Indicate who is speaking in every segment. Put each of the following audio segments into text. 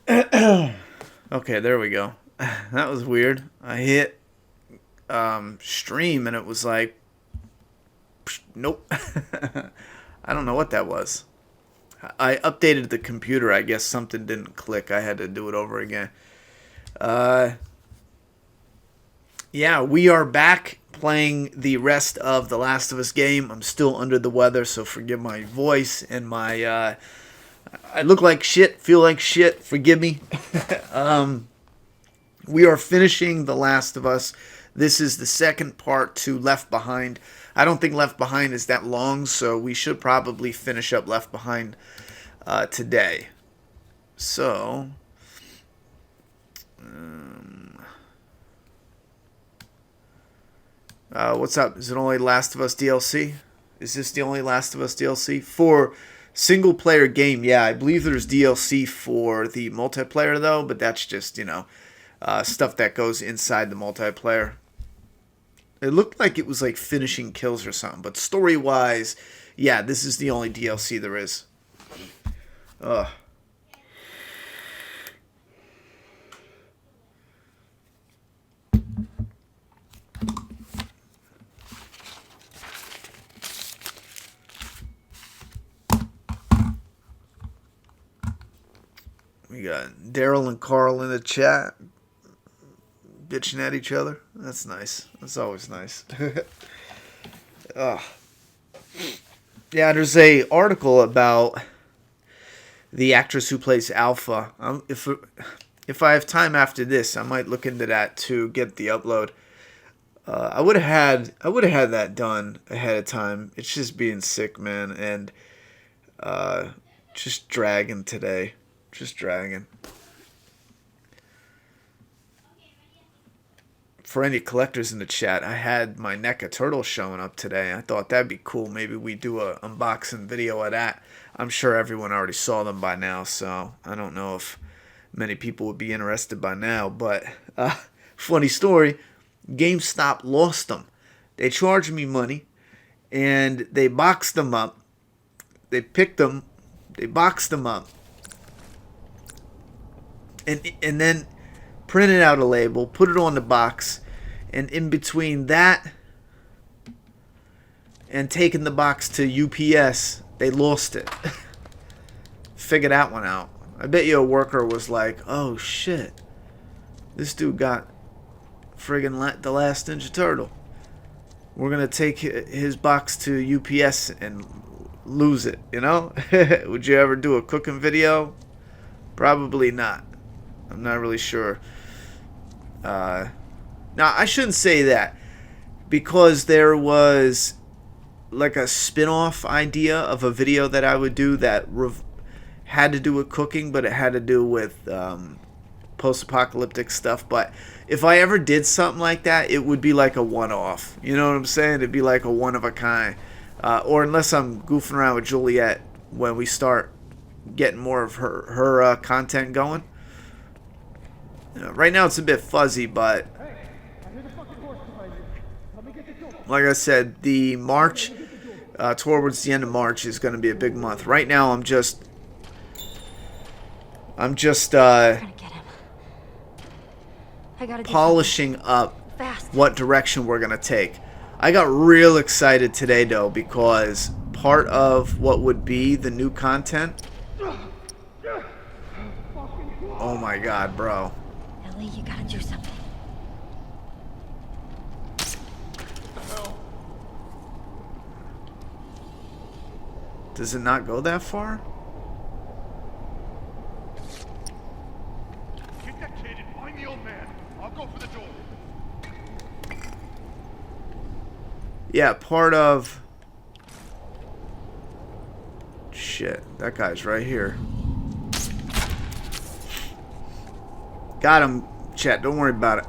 Speaker 1: Okay, there we go. That was weird. I hit stream and it was like, nope. I don't know what that was. I updated the computer. I guess something didn't click. I had to do it over again. Uh, yeah, we are back playing the rest of the Last of Us game. I'm still under the weather, so forgive my voice and my. I look like shit, feel like shit. Forgive me. We are finishing The Last of Us. This is the second part to Left Behind. I don't think Left Behind is that long, so we should probably finish up Left Behind today. So, what's up? Is it only Last of Us DLC? Is this the only Last of Us DLC? For single player game, yeah, I believe there's DLC for the multiplayer though, but that's just, stuff that goes inside the multiplayer. It looked like it was like finishing kills or something, but story wise, yeah, this is the only DLC there is. Ugh. We got Daryl and Carl in the chat, bitching at each other. That's nice. That's always nice. Ugh. Yeah, there's a article about the actress who plays Alpha. If I have time after this, I might look into that to get the upload. I would have had that done ahead of time. It's just being sick, man, and just dragging today. Just dragging. For any collectors in the chat, I had my NECA turtle showing up today. I thought that'd be cool. Maybe we do a unboxing video of that. I'm sure everyone already saw them by now, so I don't know if many people would be interested by now. But funny story, GameStop lost them. They charged me money, and they boxed them up. They picked them, they boxed them up, and then printed out a label, put it on the box, and in between that and taking the box to UPS, they lost it. Figure that one out. I bet you a worker was like, oh shit, this dude got friggin' the last Ninja Turtle. We're gonna take his box to UPS and lose it, you know? Would you ever do a cooking video? Probably not. I'm not really sure. Now, I shouldn't say that, because there was like a spin-off idea of a video that I would do that had to do with cooking, but it had to do with post-apocalyptic stuff. But if I ever did something like that, it would be like a one-off. You know what I'm saying? It'd be like a one-of-a-kind. Or unless I'm goofing around with Juliet when we start getting more of her content going. Right now it's a bit fuzzy, but like I said, the March, towards the end of March is going to be a big month. Right now I'm just polishing up what direction we're going to take. I got real excited today though, because part of what would be the new content. Oh my god, bro.
Speaker 2: Ellie, you gotta do something.
Speaker 1: Does it not go that far?
Speaker 3: Get that kid and find the old man. I'll go for the door.
Speaker 1: Yeah, part of... Shit, that guy's right here. Got him, chat. Don't worry about it.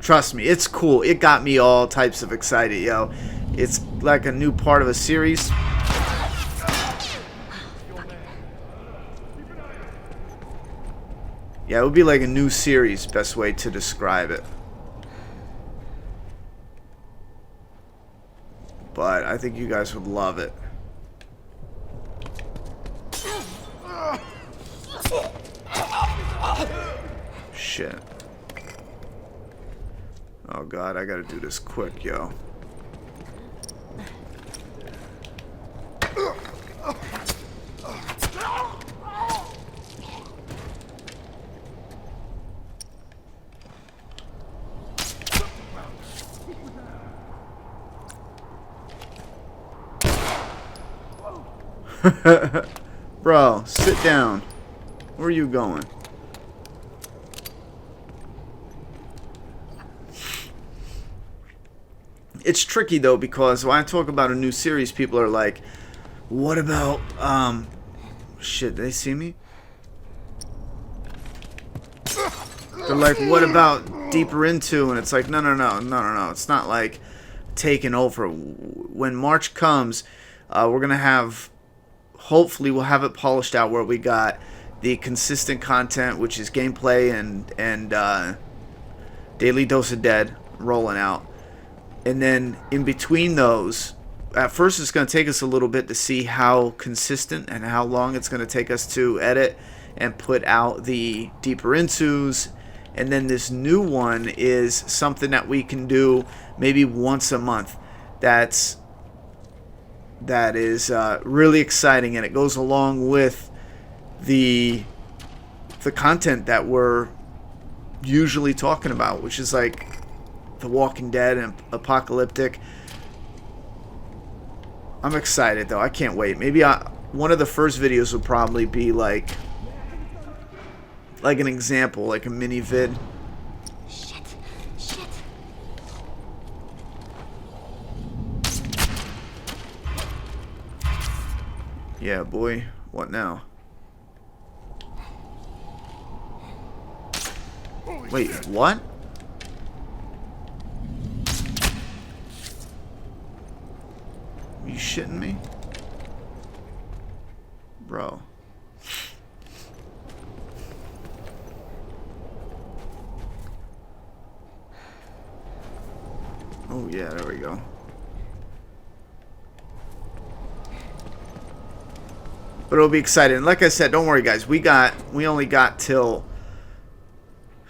Speaker 1: Trust me, it's cool. It got me all types of excited, yo. It's like a new part of a series. Yeah, it would be like a new series, best way to describe it. But I think you guys would love it. Oh god, I gotta do this quick, yo. Bro, sit down. Where are you going? It's tricky though, because when I talk about a new series, people are like, what about shit, did they see me? They're like, what about Deeper Into? And it's like, no. It's not like taking over. When March comes, we're gonna have, hopefully we'll have it polished out where we got the consistent content, which is gameplay and Daily Dose of Dead rolling out. And then in between those, at first it's going to take us a little bit to see how consistent and how long it's going to take us to edit and put out the Deeper Intos. And then this new one is something that we can do maybe once a month. That is really exciting, and it goes along with the content that we're usually talking about, which is like The Walking Dead and apocalyptic. I'm excited though. I can't wait. Maybe one of the first videos will probably be like an example, like a mini vid.
Speaker 2: Shit.
Speaker 1: Yeah, boy. What now? Wait, what? Are you shitting me? Bro. Oh yeah, there we go. But it'll be exciting. Like I said, don't worry guys. We only got till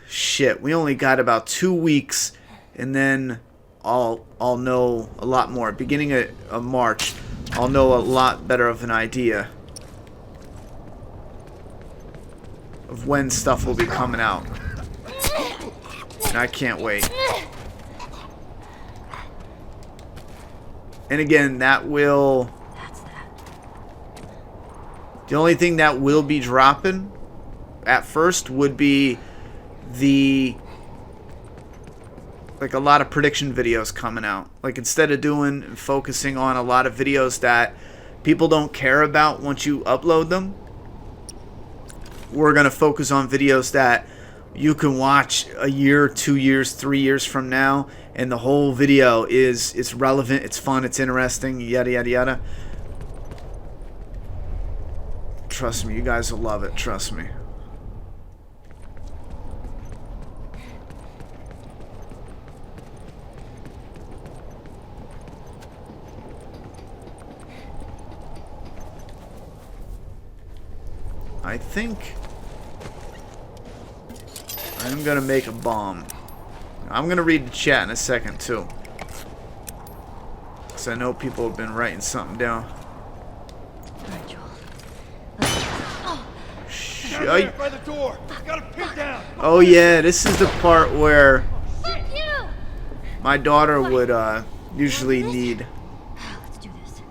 Speaker 1: shit. We only got about 2 weeks, and then I'll know a lot more. Beginning of March, I'll know a lot better of an idea of when stuff will be coming out. And I can't wait. And again, that will... The only thing that will be dropping at first would be like a lot of prediction videos coming out. Like instead of focusing on a lot of videos that people don't care about once you upload them, we're going to focus on videos that you can watch a year, 2 years, 3 years from now, and the whole video it's relevant, it's fun, it's interesting, yada yada yada. Trust me, you guys will love it, trust me. I think I'm gonna make a bomb. I'm gonna read the chat in a second too, because I know people have been writing something down.
Speaker 3: Right by the door. Got him pinned down.
Speaker 1: Oh yeah, this is the part where my daughter would usually need
Speaker 2: Let's do this.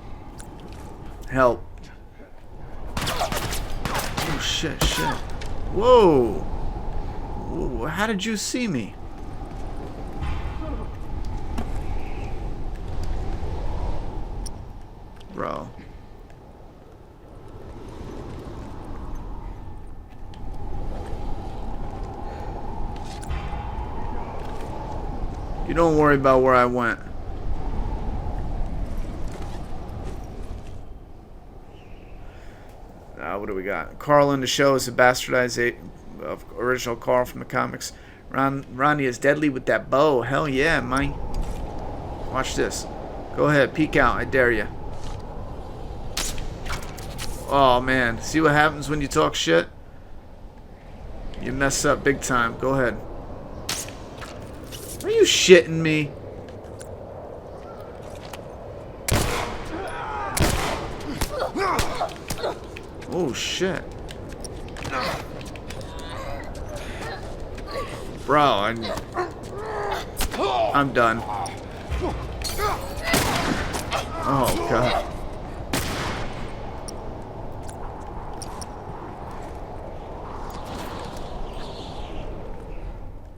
Speaker 1: help. Oh shit. Whoa. Whoa, how did you see me? Bro. You don't worry about where I went. What do we got? Carl in the show is a bastardization of original Carl from the comics. Ronnie is deadly with that bow. Hell yeah, man. Watch this. Go ahead, peek out. I dare you. Oh man, see what happens when you talk shit? You mess up big time. Go ahead. Are you shitting me? Oh shit. Bro, I'm done. Oh god.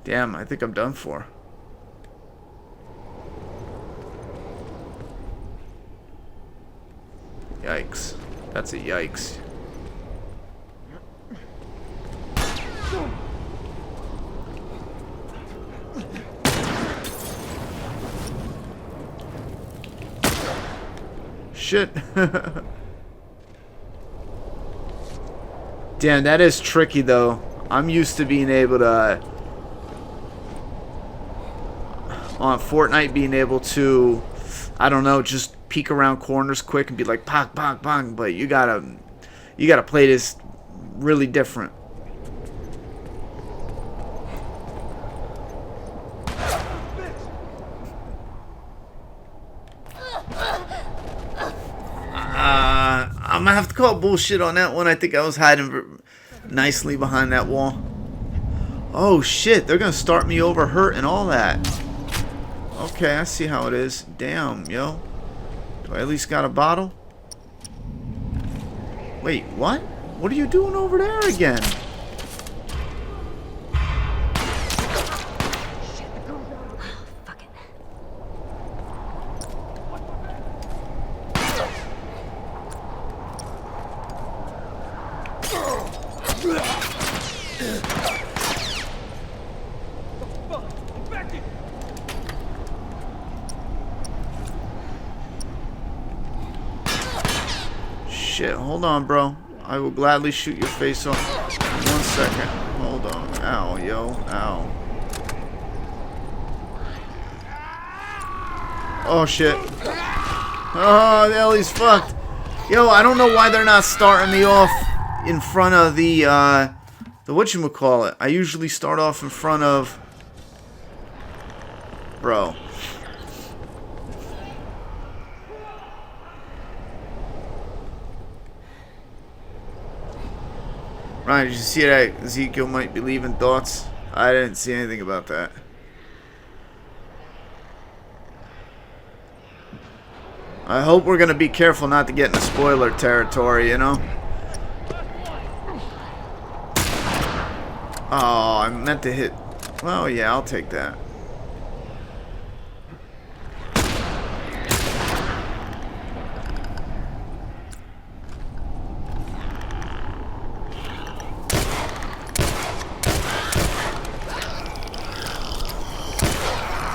Speaker 1: Damn, I think I'm done for. Yikes. That's a yikes. Shit. Damn, that is tricky though. I'm used to being able to on Fortnite being able to, I don't know, just peek around corners quick and be like pong pong pong, but you gotta play this really different. I'm gonna have to call bullshit on that one. I think I was hiding nicely behind that wall. Oh shit, they're gonna start me over hurt and all that. Okay, I see how it is. Damn, yo. Do I at least got a bottle? Wait, what? What are you doing over there again?
Speaker 2: Fuck it.
Speaker 1: Shit, hold on, bro. I will gladly shoot your face off. 1 second. Hold on. Ow, yo. Ow. Oh, shit. Oh, Ellie's fucked. Yo, I don't know why they're not starting me off in front of the whatchamacallit. I usually start off in front of... Bro. Ryan, did you see that Ezekiel might be leaving thoughts? I didn't see anything about that. I hope we're gonna be careful not to get into spoiler territory, you know? Oh, I meant to hit... Well, yeah, I'll take that.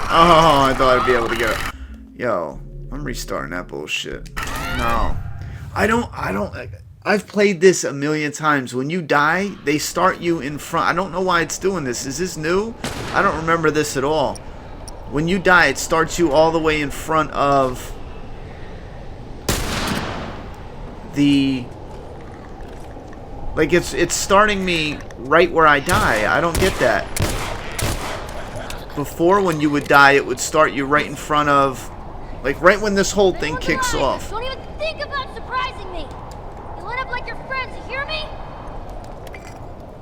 Speaker 1: Oh, I thought I'd be able to get it. Yo, I'm restarting that bullshit. No. I've played this a million times. When you die, they start you in front. I don't know why it's doing this. Is this new? I don't remember this at all. When you die, it starts you all the way in front of the... Like, it's starting me right where I die. I don't get that. Before, when you would die, it would start you right in front of, like, right when this whole thing kicks off.
Speaker 2: Don't even think about surprising me. You line up like your friends, you hear me?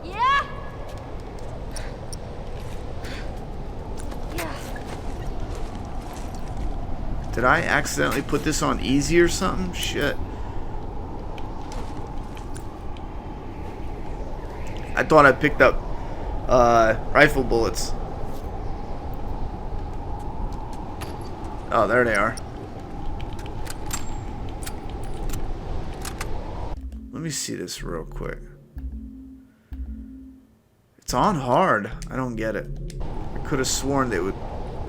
Speaker 2: Yeah? Yeah.
Speaker 1: Did I accidentally put this on easy or something? Shit. I thought I picked up rifle bullets. Oh, there they are. Let me see this real quick. It's on hard. I don't get it. I could have sworn they would...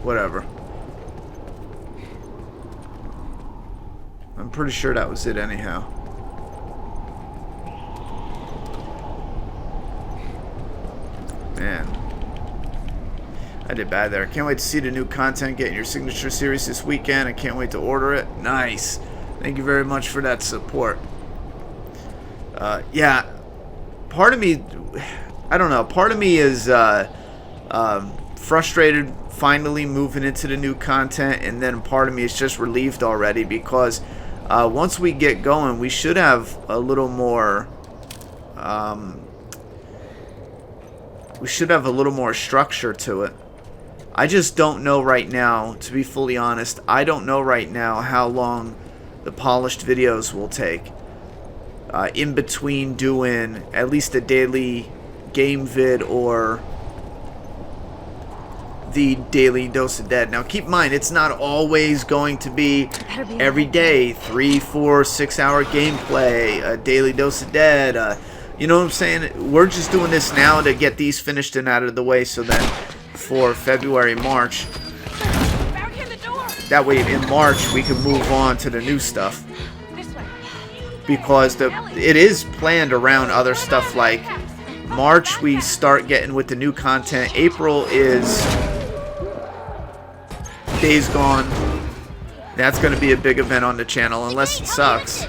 Speaker 1: Whatever. I'm pretty sure that was it anyhow. Man. I did bad there. I can't wait to see the new content get in your signature series this weekend. I can't wait to order it. Nice. Thank you very much for that support. Yeah. Part of me... I don't know. Part of me is frustrated finally moving into the new content, and then part of me is just relieved already because once we get going, we should have a little more structure to it. I just don't know right now, to be fully honest. I don't know right now how long the polished videos will take. In between doing at least a daily game vid or the daily dose of dead. Now keep in mind, it's not always going to be every day 3, 4, 6 hour gameplay, a daily dose of dead. You know what I'm saying? We're just doing this now to get these finished and out of the way, so then for February, March, that way in March we can move on to the new stuff, because it is planned around other stuff. Like March we start getting with the new content. April is Days Gone. That's going to be a big event on the channel unless it sucks.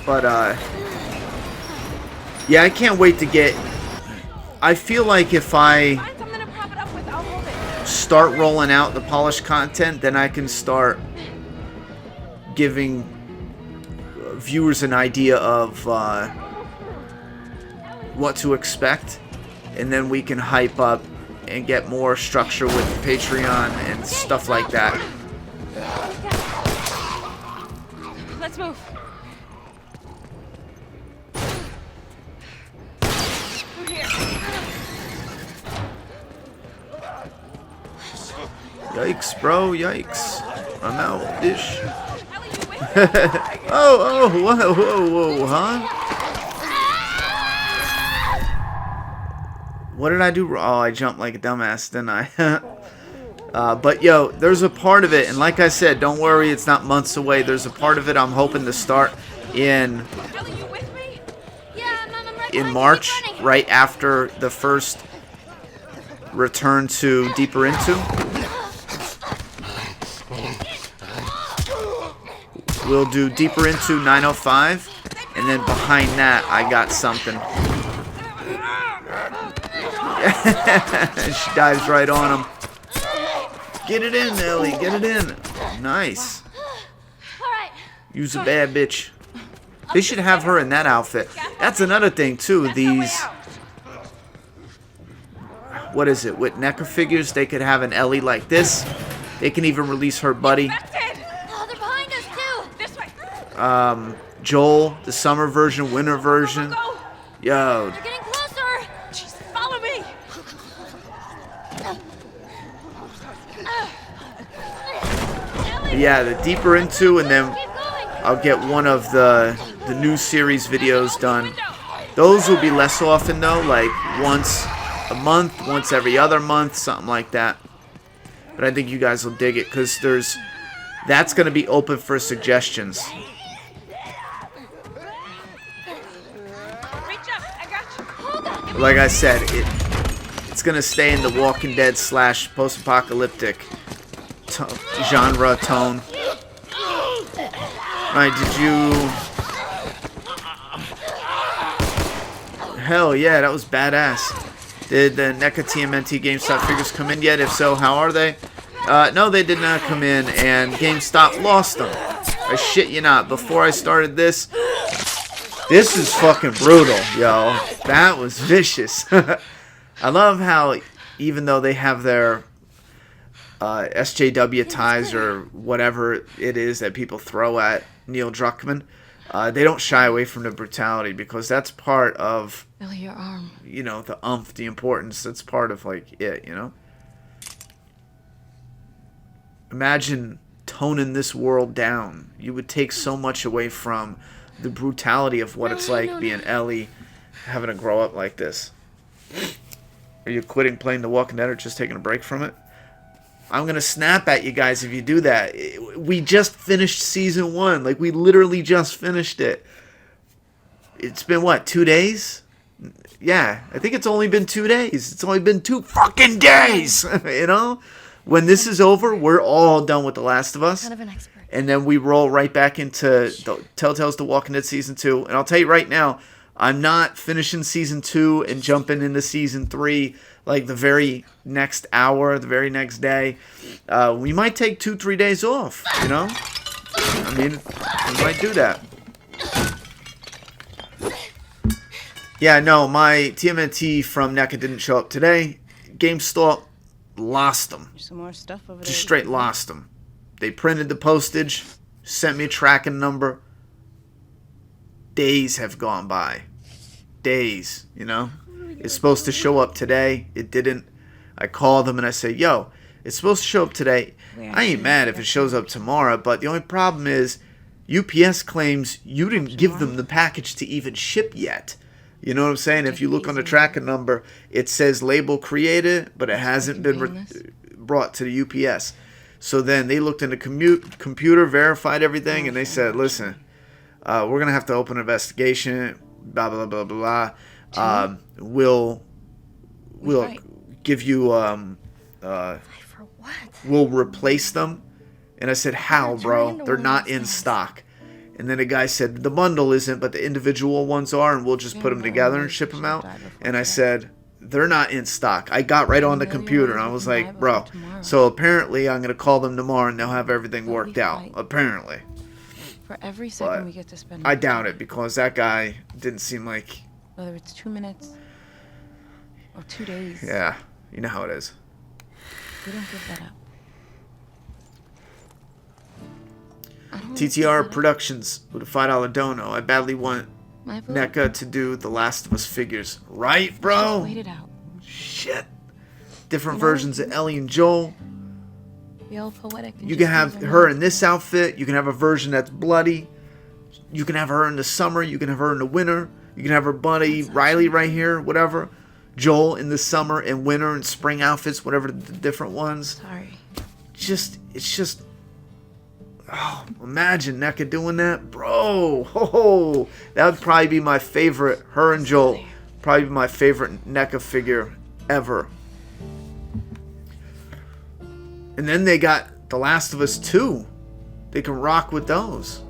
Speaker 1: But yeah, I can't wait to get... I feel like if I start rolling out the polished content, then I can start giving viewers an idea of what to expect, and then we can hype up and get more structure with Patreon and stuff like that.
Speaker 4: Let's move. We're here.
Speaker 1: Yikes, bro, yikes. I'm out, dish. Oh, whoa, huh? What did I do? Oh, I jumped like a dumbass, didn't I? But yo, there's a part of it, and like I said, don't worry, it's not months away. There's a part of it I'm hoping to start in March, right after the first return to Deeper Into. We'll do Deeper Into 905, and then behind that, I got something. She dives right on him. Get it in, Ellie. Get it in. Nice. Use a bad bitch. They should have her in that outfit. That's another thing, too. These... What is it? With NECA figures, they could have an Ellie like this. They can even release her buddy. Joel, the summer version, winter version. Yo.
Speaker 2: They're getting closer.
Speaker 4: Jeez, follow me.
Speaker 1: Yeah, the Deeper Into, and then I'll get one of the new series videos done. Those will be less often though, like once a month, once every other month, something like that. But I think you guys will dig it, because that's going to be open for suggestions. Like I said, it's going to stay in the Walking Dead / post-apocalyptic genre tone. Alright, did you... Hell yeah, that was badass. Did the NECA TMNT GameStop figures come in yet? If so, how are they? No, they did not come in, and GameStop lost them. I shit you not. Before I started this is fucking brutal, yo. That was vicious. I love how, even though they have their SJW ties or whatever it is that people throw at Neil Druckmann, they don't shy away from the brutality, because that's part of,
Speaker 4: Ellie, your arm.
Speaker 1: you know, the umph, the importance. That's part of, like, it, you know? Imagine toning this world down. You would take so much away from the brutality of what it's like being Ellie, having to grow up like this. Are you quitting playing The Walking Dead or just taking a break from it? I'm going to snap at you guys if you do that. We just finished Season 1. Like, we literally just finished it. It's been, what, 2 days? Yeah, I think it's only been 2 days. It's only been 2 fucking days, you know? When this is over, we're all done with The Last of Us.
Speaker 4: Kind of an expert.
Speaker 1: And then we roll right back into the Telltale's The Walking Dead Season 2. And I'll tell you right now, I'm not finishing Season 2 and jumping into Season 3 like the very next hour, the very next day. We might take 2-3 days off, you know? I mean, we might do that. Yeah, no, my TMNT from NECA didn't show up today. GameStop lost them.
Speaker 4: There's some more stuff over there.
Speaker 1: Just straight lost them. They printed the postage, sent me a tracking number. Days have gone by. Days, you know? It's supposed to show up today. It didn't. I called them and I said, yo, it's supposed to show up today. I ain't mad if it shows up tomorrow, but the only problem is UPS claims you didn't give them the package to even ship yet. You know what I'm saying? If you look on the tracking number, it says label created, but it hasn't been brought to the UPS. So then they looked in the computer, verified everything, and they said, listen, we're going to have to open an investigation, blah, blah, blah, blah, blah. We'll give you, we'll replace them. And I said, how, bro? They're not in stock. And then the guy said, the bundle isn't, but the individual ones are, and we'll just put them together and ship them out. And I said, they're not in stock. I got right on the computer, and I was like, bro. So apparently I'm going to call them tomorrow, and they'll have everything worked out. Apparently.
Speaker 4: For every second we get to spend.
Speaker 1: I doubt it, because that guy didn't seem like...
Speaker 4: Whether it's 2 minutes or 2 days.
Speaker 1: Yeah, you know how it is.
Speaker 4: We don't give that up.
Speaker 1: TTR Productions with a $5 dono. I badly want NECA to do the Last of Us figures. Right, bro?
Speaker 4: Wait it out.
Speaker 1: Shit. Different versions of Ellie and Joel.
Speaker 4: Be all poetic.
Speaker 1: You can have her in this outfit. You can have a version that's bloody. You can have her in the summer. You can have her in the winter. You can have her buddy Riley right here, whatever. Joel in the summer and winter and spring outfits, whatever the different ones.
Speaker 4: Sorry.
Speaker 1: It's just... Oh, imagine NECA doing that. Bro, oh, that would probably be my favorite. Her and Joel, probably be my favorite NECA figure ever. And then they got The Last of Us 2. They can rock with those.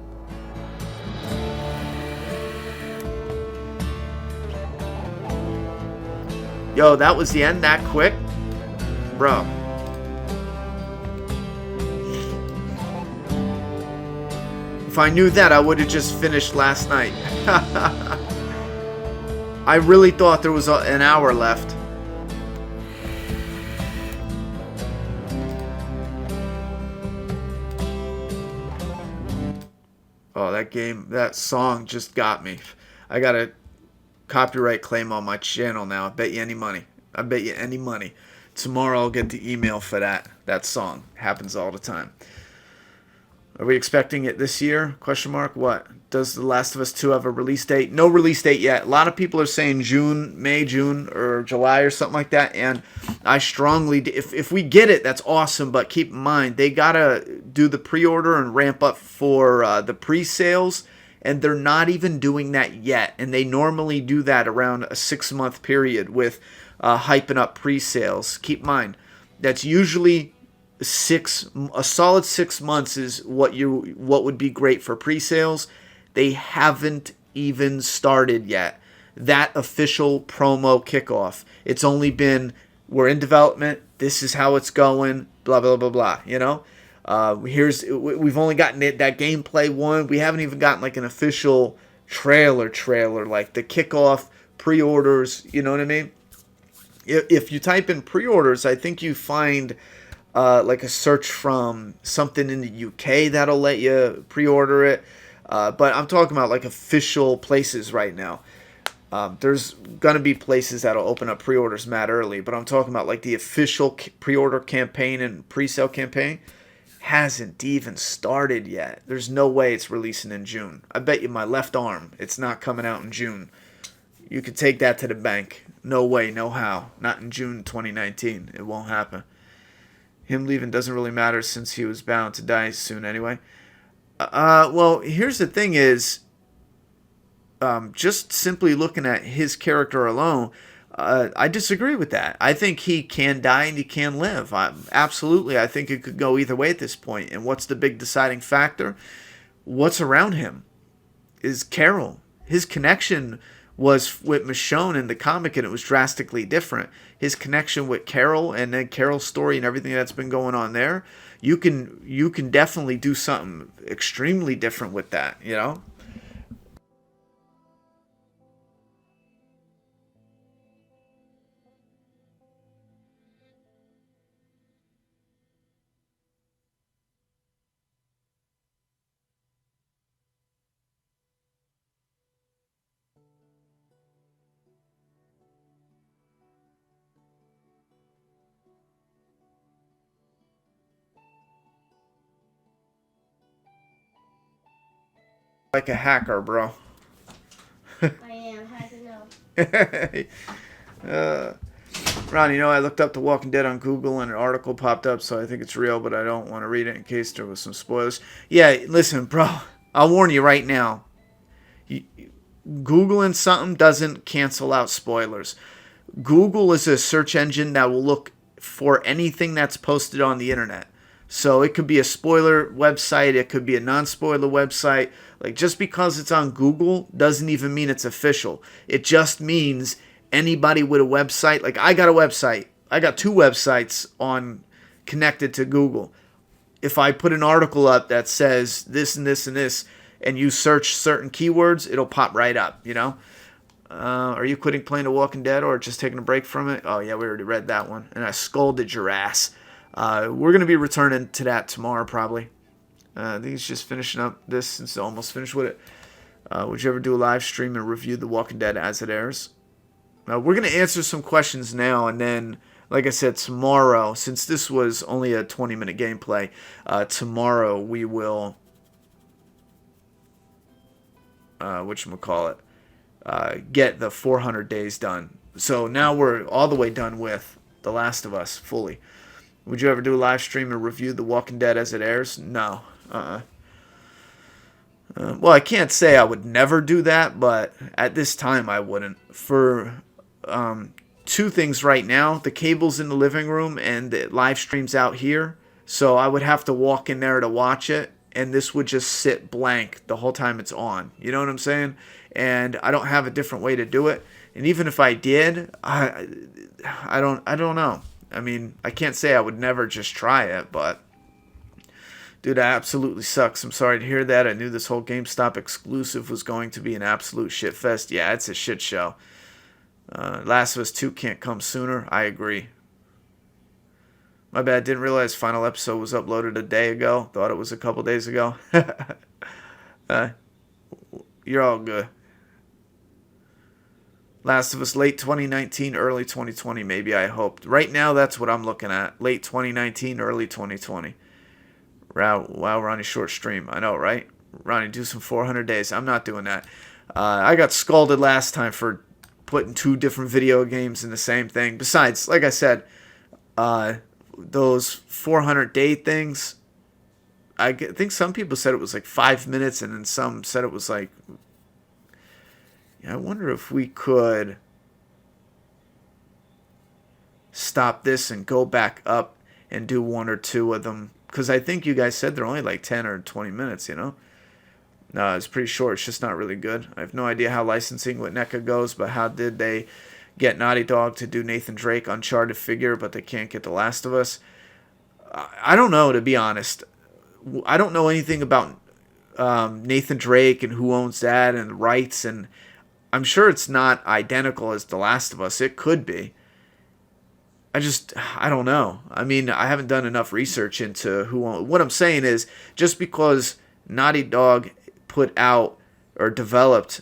Speaker 1: Yo, that was the end that quick? Bro. If I knew that, I would have just finished last night. I really thought there was an hour left. Oh, that song just got me. I got a copyright claim on my channel now. I bet you any money. I bet you any money. Tomorrow I'll get the email for that song. Happens all the time. Are we expecting it this year? Question mark. What? Does The Last of Us 2 have a release date? No release date yet. A lot of people are saying May, June, or July or something like that. And I strongly, if we get it, that's awesome. But keep in mind, they got to do the pre-order and ramp up for the pre-sales. And they're not even doing that yet. And they normally do that around a 6-month period with hyping up pre-sales. Keep in mind, that's usually... a solid 6 months is what would be great for pre-sales. They haven't even started yet. That official promo kickoff. It's only been, we're in development, this is how it's going, blah blah blah blah, you know? We've only gotten that gameplay one. We haven't even gotten like an official trailer, like the kickoff pre-orders, you know what I mean? If you type in pre-orders, I think you find like a search from something in the UK that'll let you pre-order it. But I'm talking about like official places right now. There's going to be places that'll open up pre-orders mad early, but I'm talking about like the official pre-order campaign and pre-sale campaign hasn't even started yet. There's no way it's releasing in June. I bet you my left arm, it's not coming out in June. You could take that to the bank. No way, no how. Not in June 2019. It won't happen. Him leaving doesn't really matter since he was bound to die soon anyway. Well, here's the thing is, just simply looking at his character alone, I disagree with that. I think he can die and he can live. Absolutely, I think it could go either way at this point. And what's the big deciding factor? What's around him is Carol. His connection was with Michonne in the comic, and it was drastically different. His connection with Carol, and then Carol's story and everything that's been going on there, you can definitely do something extremely different with that, you know? Like a hacker, bro.
Speaker 5: I am. How to know?
Speaker 1: Ron, you know, I looked up The Walking Dead on Google and an article popped up, so I think it's real, but I don't want to read it in case there was some spoilers. Yeah, listen, bro, I'll warn you right now. Googling something doesn't cancel out spoilers. Google is a search engine that will look for anything that's posted on the internet. So it could be a spoiler website, it could be a non-spoiler website. Like, just because it's on Google doesn't even mean it's official. It just means anybody with a website, like I got a website. I got 2 websites on connected to Google. If I put an article up that says this and this and this, and you search certain keywords, it'll pop right up, you know? Are you quitting playing The Walking Dead or just taking a break from it? Oh, yeah, we already read that one. And I scolded your ass. We're going to be returning to that tomorrow, probably. I think it's just finishing up this since it's almost finished with it. Would you ever do a live stream and review The Walking Dead as it airs? We're going to answer some questions now, and then, like I said, tomorrow, since this was only a 20-minute gameplay, tomorrow we will, whatchamacallit, get the 400 days done. So now we're all the way done with The Last of Us fully. Would you ever do a live stream and review The Walking Dead as it airs? No. Well, I can't say I would never do that, but at this time I wouldn't. For 2 things right now, the cable's in the living room and the live stream's out here, so I would have to walk in there to watch it, and this would just sit blank the whole time it's on. You know what I'm saying? And I don't have a different way to do it. And even if I did, I don't know. I mean, I can't say I would never just try it, but dude, that absolutely sucks. I'm sorry to hear that. I knew this whole GameStop exclusive was going to be an absolute shit fest. Yeah, it's a shit show. Last of Us 2 can't come sooner. I agree. My bad. Didn't realize final episode was uploaded a day ago. Thought it was a couple days ago. You're all good. Last of Us late 2019, early 2020, maybe, I hoped. Right now, that's what I'm looking at. Late 2019, early 2020. Wow, Ronnie, short stream. I know, right? Ronnie, do some 400 days. I'm not doing that. I got scolded last time for putting 2 different video games in the same thing. Besides, like I said, those 400-day things, I think some people said it was like 5 minutes, and then some said it was like... I wonder if we could stop this and go back up and do 1 or 2 of them. Because I think you guys said they're only like 10 or 20 minutes, you know? No, it's pretty short. It's just not really good. I have no idea how licensing with NECA goes, but how did they get Naughty Dog to do Nathan Drake Uncharted figure, but they can't get The Last of Us? I don't know, to be honest. I don't know anything about Nathan Drake and who owns that and the rights, and I'm sure it's not identical as The Last of Us. It could be. I don't know. I mean, I haven't done enough research into who owns. What I'm saying is, just because Naughty Dog put out or developed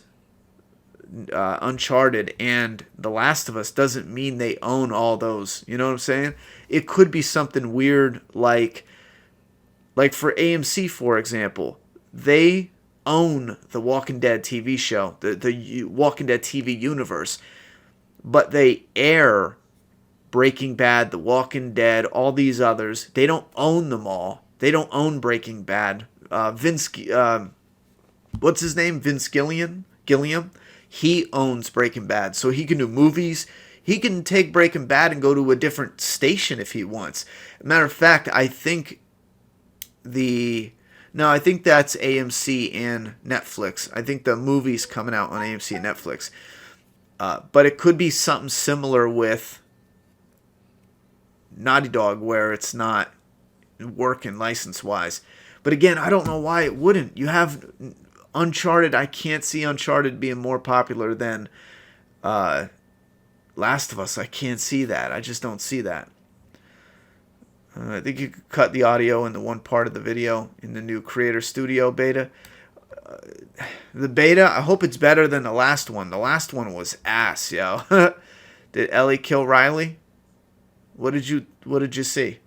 Speaker 1: Uncharted and The Last of Us doesn't mean they own all those. You know what I'm saying? It could be something weird like for AMC, for example. They own the Walking Dead TV show, the Walking Dead TV universe, but they air Breaking Bad, The Walking Dead, all these others. They don't own them all. They don't own Breaking Bad. What's his name? Vince Gilliam. He owns Breaking Bad, so he can do movies. He can take Breaking Bad and go to a different station if he wants. Matter of fact, I think that's AMC and Netflix. I think the movie's coming out on AMC and Netflix. But it could be something similar with Naughty Dog where it's not working license-wise. But again, I don't know why it wouldn't. You have Uncharted. I can't see Uncharted being more popular than Last of Us. I can't see that. I just don't see that. I think you could cut the audio in the one part of the video in the new Creator Studio beta. The beta, I hope it's better than the last one. The last one was ass, yo. Did Ellie kill Riley? What did you see?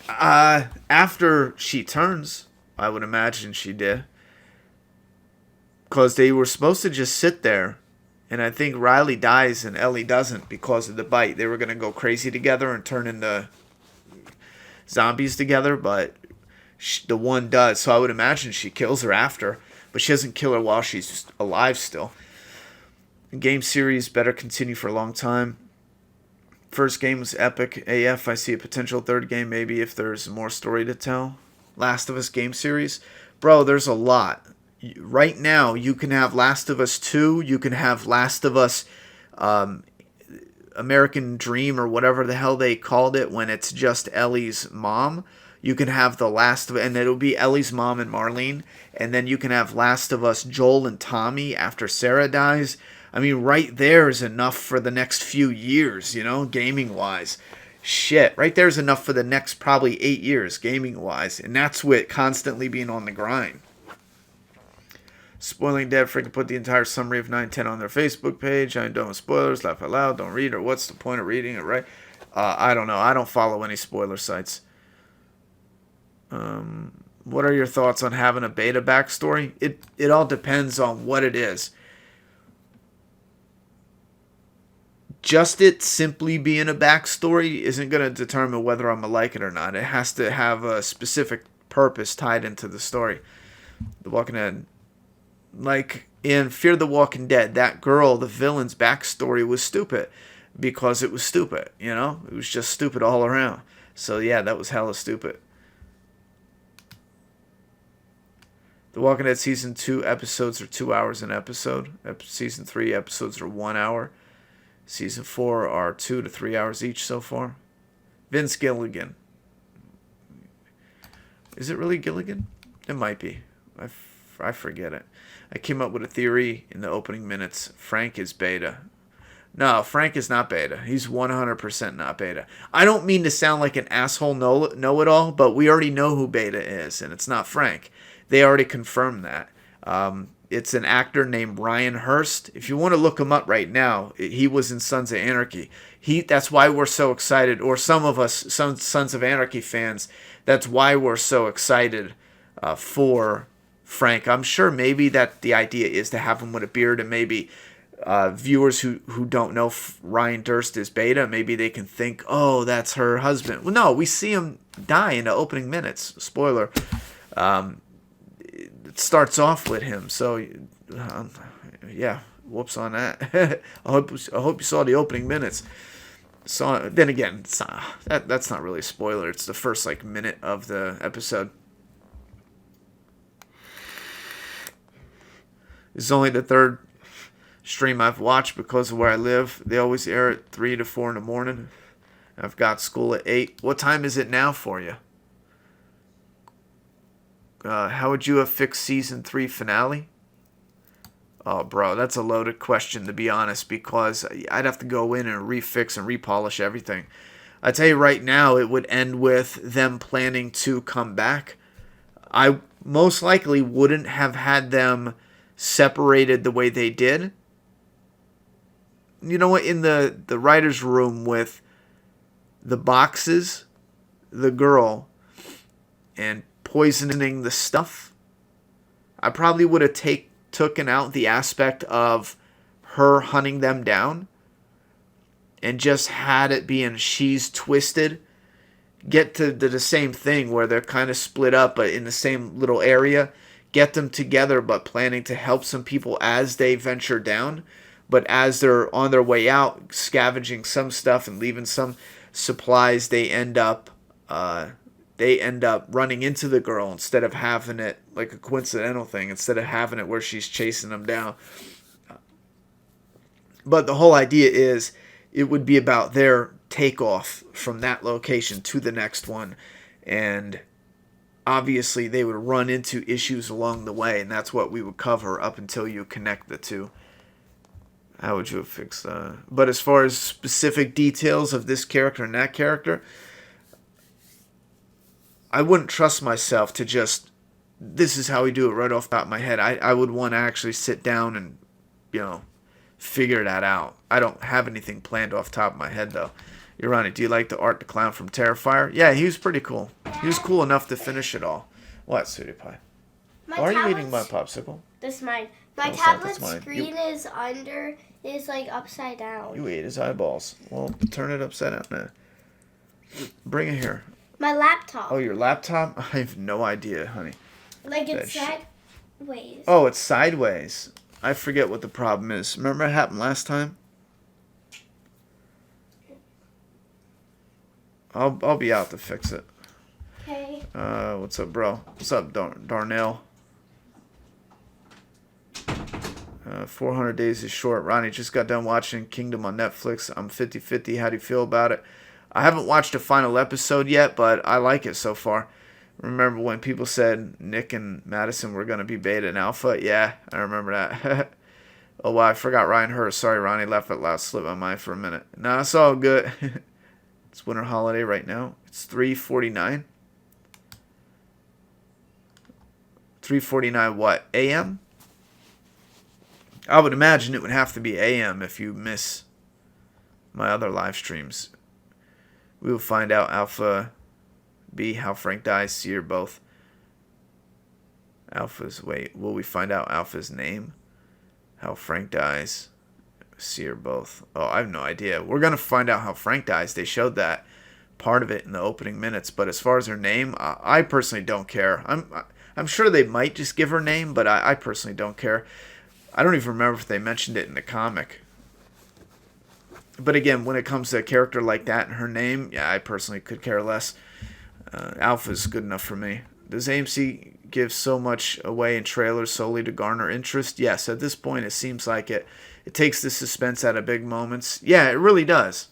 Speaker 1: After she turns, I would imagine she did. Because they were supposed to just sit there. And I think Riley dies and Ellie doesn't because of the bite. They were going to go crazy together and turn into zombies together. But the one does. So I would imagine she kills her after. But she doesn't kill her while she's alive still. The game series better continue for a long time. First game was epic AF. I see a potential third game maybe if there's more story to tell. Last of Us game series. Bro, there's a lot. Right now, you can have Last of Us 2. You can have Last of Us American Dream or whatever the hell they called it when it's just Ellie's mom. You can have the Last of... And it'll be Ellie's mom and Marlene. And then you can have Last of Us Joel and Tommy after Sarah dies. I mean, right there is enough for the next few years, you know, gaming-wise. Shit, right there's enough for the next probably 8 years, gaming-wise. And that's with constantly being on the grind. Spoiling Dead freaking put the entire summary of 910 on their Facebook page. I ain't done with spoilers, laugh out loud, don't read, or what's the point of reading it, right? I don't know. I don't follow any spoiler sites. What are your thoughts on having a beta backstory? It all depends on what it is. Just it simply being a backstory isn't going to determine whether I'm going to like it or not. It has to have a specific purpose tied into the story. The Walking Dead. Like in Fear the Walking Dead, that girl, the villain's backstory was stupid. Because it was stupid, you know? It was just stupid all around. So yeah, that was hella stupid. The Walking Dead Season 2 episodes are 2 hours an episode. Season 3 episodes are 1 hour. Season 4 are 2 to 3 hours each so far. Vince Gilligan. Is it really Gilligan? It might be. I forget it. I came up with a theory in the opening minutes. Frank is beta. No, Frank is not beta. He's 100% not beta. I don't mean to sound like an asshole know-it-all, but we already know who beta is, and it's not Frank. They already confirmed that. It's an actor named Ryan Hurst. If you want to look him up right now, he was in Sons of Anarchy. That's why we're so excited, or some of us, some Sons of Anarchy fans, that's why we're so excited for Frank. I'm sure maybe that the idea is to have him with a beard, and maybe viewers who don't know Ryan Durst is beta, maybe they can think, oh, that's her husband. Well, no, we see him die in the opening minutes. Spoiler. It starts off with him, so yeah, whoops on that. I hope you saw the opening minutes. So then again, that's not really a spoiler. It's the first minute of the episode. This is only the third stream I've watched because of where I live. They always air at 3 to 4 in the morning. I've got school at 8. What time is it now for you? How would you have fixed Season 3 finale? Oh, bro, that's a loaded question, to be honest, because I'd have to go in and refix and repolish everything. I tell you right now, it would end with them planning to come back. I most likely wouldn't have had them separated the way they did. You know what? In the writer's room with the boxes, the girl, and poisoning the stuff, I probably would have taken out the aspect of her hunting them down and just had it being she's twisted. Get to the same thing where they're kind of split up but in the same little area. Get them together but planning to help some people as they venture down. But as they're on their way out, scavenging some stuff and leaving some supplies, they end up running into the girl instead of having it like a coincidental thing, instead of having it where she's chasing them down. But the whole idea is it would be about their takeoff from that location to the next one. And obviously they would run into issues along the way, and that's what we would cover up until you connect the two. How would you have fixed that? But as far as specific details of this character and that character, I wouldn't trust myself to just, this is how we do it right off the top of my head. I would want to actually sit down and, figure that out. I don't have anything planned off the top of my head, though. Ronnie, do you like the Art the Clown from Terrifier? Yeah, he was pretty cool. He was cool enough to finish it all. What, sweetie pie? Why are you eating my popsicle?
Speaker 5: This is mine. My
Speaker 1: No,
Speaker 5: tablet
Speaker 1: mine.
Speaker 5: screen is like upside down.
Speaker 1: You ate his eyeballs. Well, turn it upside down now. Bring it here.
Speaker 5: My laptop.
Speaker 1: Oh, your laptop? I have no idea, honey.
Speaker 5: Like it's sideways.
Speaker 1: Oh, it's sideways. I forget what the problem is. Remember what happened last time? I'll be out to fix it.
Speaker 5: Okay.
Speaker 1: What's up, bro? What's up, Darnell? 400 Days is short. Ronnie just got done watching Kingdom on Netflix. I'm 50-50. How do you feel about it? I haven't watched the final episode yet, but I like it so far. Remember when people said Nick and Madison were going to be beta and alpha? Yeah, I remember that. Oh, wow, I forgot Ryan Hurst. Sorry, Ronnie. Left it loud. Slipped my mind for a minute. No, it's all good. It's winter holiday right now. It's 3:49. 3:49 what? A.M.? I would imagine it would have to be a.m. if you miss my other live streams. We will find out Alpha B, how Frank dies, C, or both. Will we find out Alpha's name? How Frank dies, C, or both? Oh, I have no idea. We're going to find out how Frank dies. They showed that part of it in the opening minutes. But as far as her name, I personally don't care. I'm sure they might just give her name, but I personally don't care. I don't even remember if they mentioned it in the comic. But again, when it comes to a character like that and her name, yeah, I personally could care less. Alpha's good enough for me. Does AMC give so much away in trailers solely to garner interest? Yes, at this point it seems like it. It takes the suspense out of big moments. Yeah, it really does.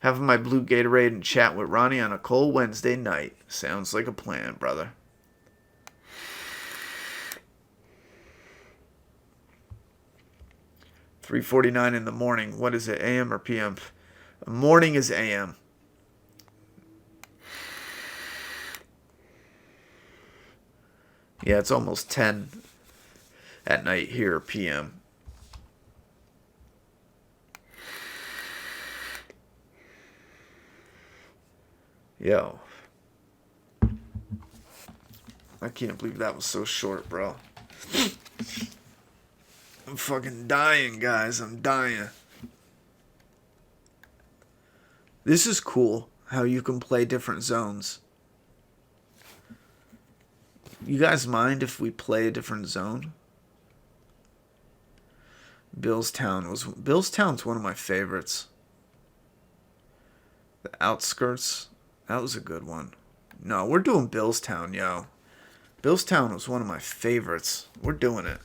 Speaker 1: Having my blue Gatorade and chat with Ronnie on a cold Wednesday night. Sounds like a plan, brother. $3:49 in the morning. What is it, AM or PM? Morning is AM. Yeah, it's almost 10 at night here, PM. Yo. I can't believe that was so short, bro. I'm fucking dying, guys. I'm dying. This is cool, how you can play different zones. You guys mind if we play a different zone? Billstown's one of my favorites. The Outskirts, that was a good one. No, we're doing Billstown, yo. Billstown was one of my favorites. We're doing it.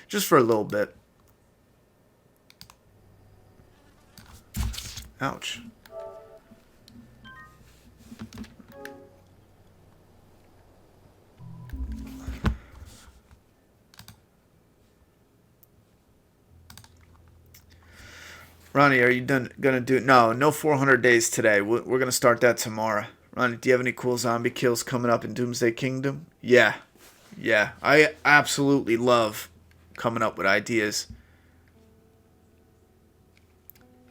Speaker 1: Just for a little bit. Ouch. Ronnie, are you gonna do... No 400 days today. We're gonna start that tomorrow. Ronnie, do you have any cool zombie kills coming up in Doomsday Kingdom? Yeah. I absolutely love coming up with ideas.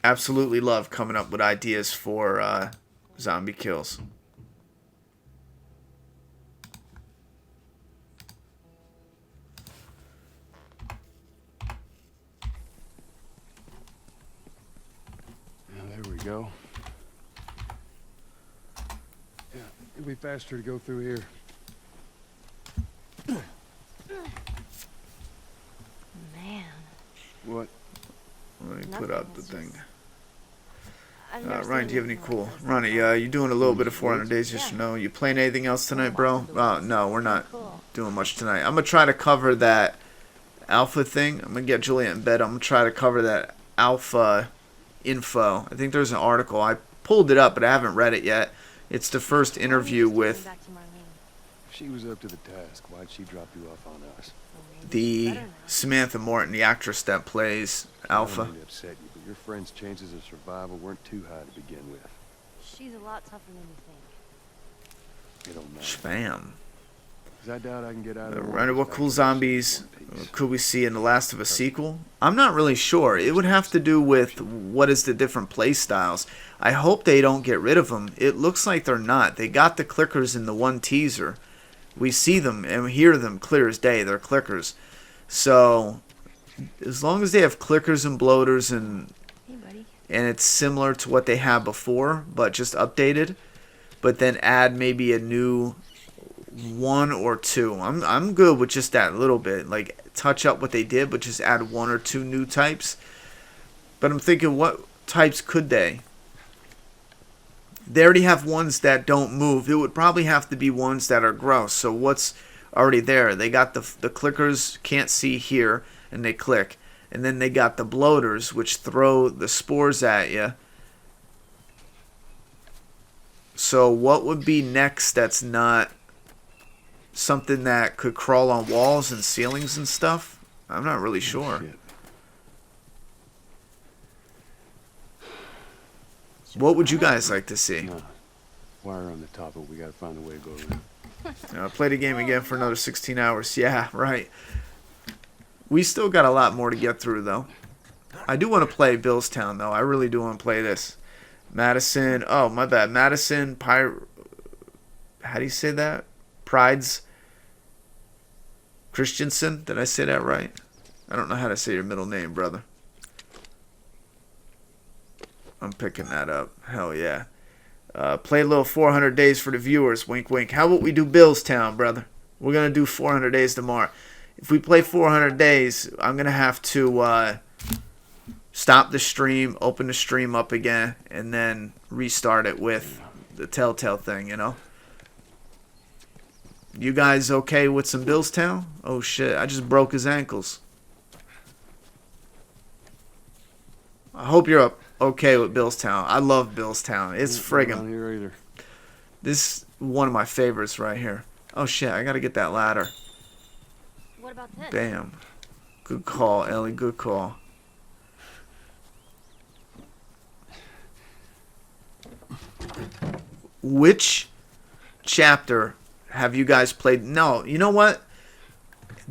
Speaker 1: Absolutely love coming up with ideas for zombie kills.
Speaker 3: There we go. Yeah, it'll be faster to go through here.
Speaker 2: Man.
Speaker 3: What?
Speaker 1: Let me put up the thing.
Speaker 2: I've
Speaker 1: Ryan, do you have any cool... Ronnie, you doing a little bit of 400 days, just know. You playing anything else tonight, bro? No, we're not doing much tonight. I'm going to try to cover that alpha thing. I'm gonna get Juliet in bed. I'm gonna try to cover that alpha info. I think there's an article. I pulled it up, but I haven't read it yet. It's the first interview with
Speaker 3: If she was up to the task, why'd she drop you off on us?
Speaker 1: the Samantha Morton, the actress that plays Alpha.
Speaker 3: I don't mean to upset you, but your friend's chances of survival weren't too high to begin with.
Speaker 2: She's a lot tougher than you think.
Speaker 3: It don't matter.
Speaker 1: Spam.
Speaker 3: 'Cause I doubt I can get out of the
Speaker 1: Right, what cool zombies could we see in The Last of Us sequel? I'm not really sure. It would have to do with what is the different play styles. I hope they don't get rid of them. It looks like they're not. They got the clickers in the one teaser. We see them and we hear them clear as day. They're clickers. So as long as they have clickers and bloaters and it's similar to what they had before, but just updated, but then add maybe a new one or two. I'm good with just that little bit. Like touch up what they did, but just add one or two new types. But I'm thinking, what types could they? They already have ones that don't move. It would probably have to be ones that are gross. So what's already there? They got the clickers, can't see here, and they click. And then they got the bloaters, which throw the spores at you. So what would be next that's not something that could crawl on walls and ceilings and stuff? I'm not really sure. What would you guys like to see?
Speaker 3: No. Wire on the top, but we gotta find a way to go around.
Speaker 1: Play the game again for another 16 hours. Yeah, right. We still got a lot more to get through, though. I do want to play Billstown, though. I really do want to play this. Madison. Oh, my bad. Madison. How do you say that? Pride's Christensen. Did I say that right? I don't know how to say your middle name, brother. I'm picking that up. Hell yeah. Play a little 400 days for the viewers. Wink, wink. How about we do Billstown, brother? We're going to do 400 days tomorrow. If we play 400 days, I'm going to have to stop the stream, open the stream up again, and then restart it with the Telltale thing, you know? You guys okay with some Billstown? Oh, shit. I just broke his ankles. I hope you're okay with Billstown. I love Billstown. It's friggin'.
Speaker 3: Here either.
Speaker 1: This is one of my favorites right here. Oh, shit. I got to get that ladder.
Speaker 2: What about this?
Speaker 1: Bam. Good call, Ellie. Good call. Which chapter have you guys played? No, you know what?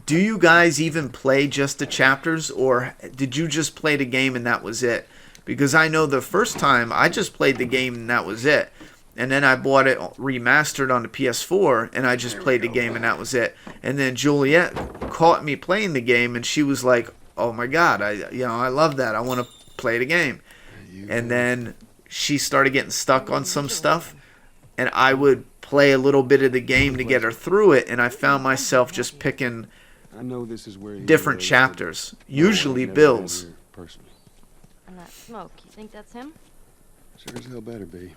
Speaker 1: Do you guys even play just the chapters, or did you just play the game and that was it? Because I know the first time I just played the game and that was it. And then I bought it remastered on the PS4 and I just played the game and that was it. And then Juliet caught me playing the game and she was like, "Oh my god, I love that. I want to play the game." And then she started getting stuck on some stuff and I would play a little bit of the game to get her through it, and I found myself just picking
Speaker 3: I know this is where
Speaker 1: different chapters, usually Bill's.
Speaker 2: And that smoke, you think that's him?
Speaker 3: Sure as hell better be.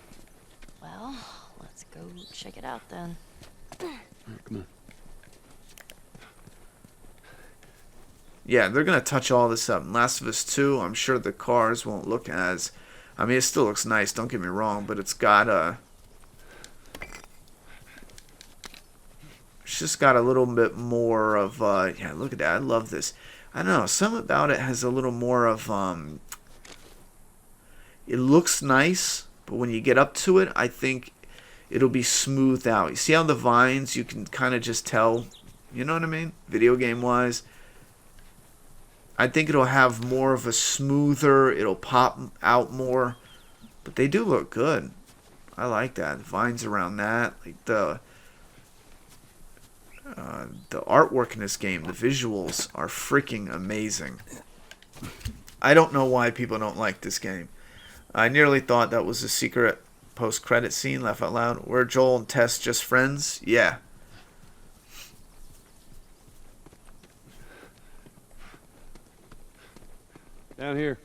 Speaker 2: Well, let's go check it out then.
Speaker 3: All right, come on.
Speaker 1: Yeah, they're going to touch all this up. In Last of Us 2, I'm sure the cars won't look as... I mean, it still looks nice, don't get me wrong, but it's got a... It's just got a little bit more of... yeah, look at that. I love this. I don't know. Something about it has a little more of... it looks nice, but when you get up to it, I think it'll be smoothed out. You see how the vines, you can kind of just tell... You know what I mean? Video game-wise. I think it'll have more of a smoother, it'll pop out more, but they do look good. I like that. The vines around that, like the artwork in this game, the visuals are freaking amazing. I don't know why people don't like this game. I nearly thought that was a secret post-credit scene, laugh out loud. Were Joel and Tess just friends? Yeah.
Speaker 3: Down here.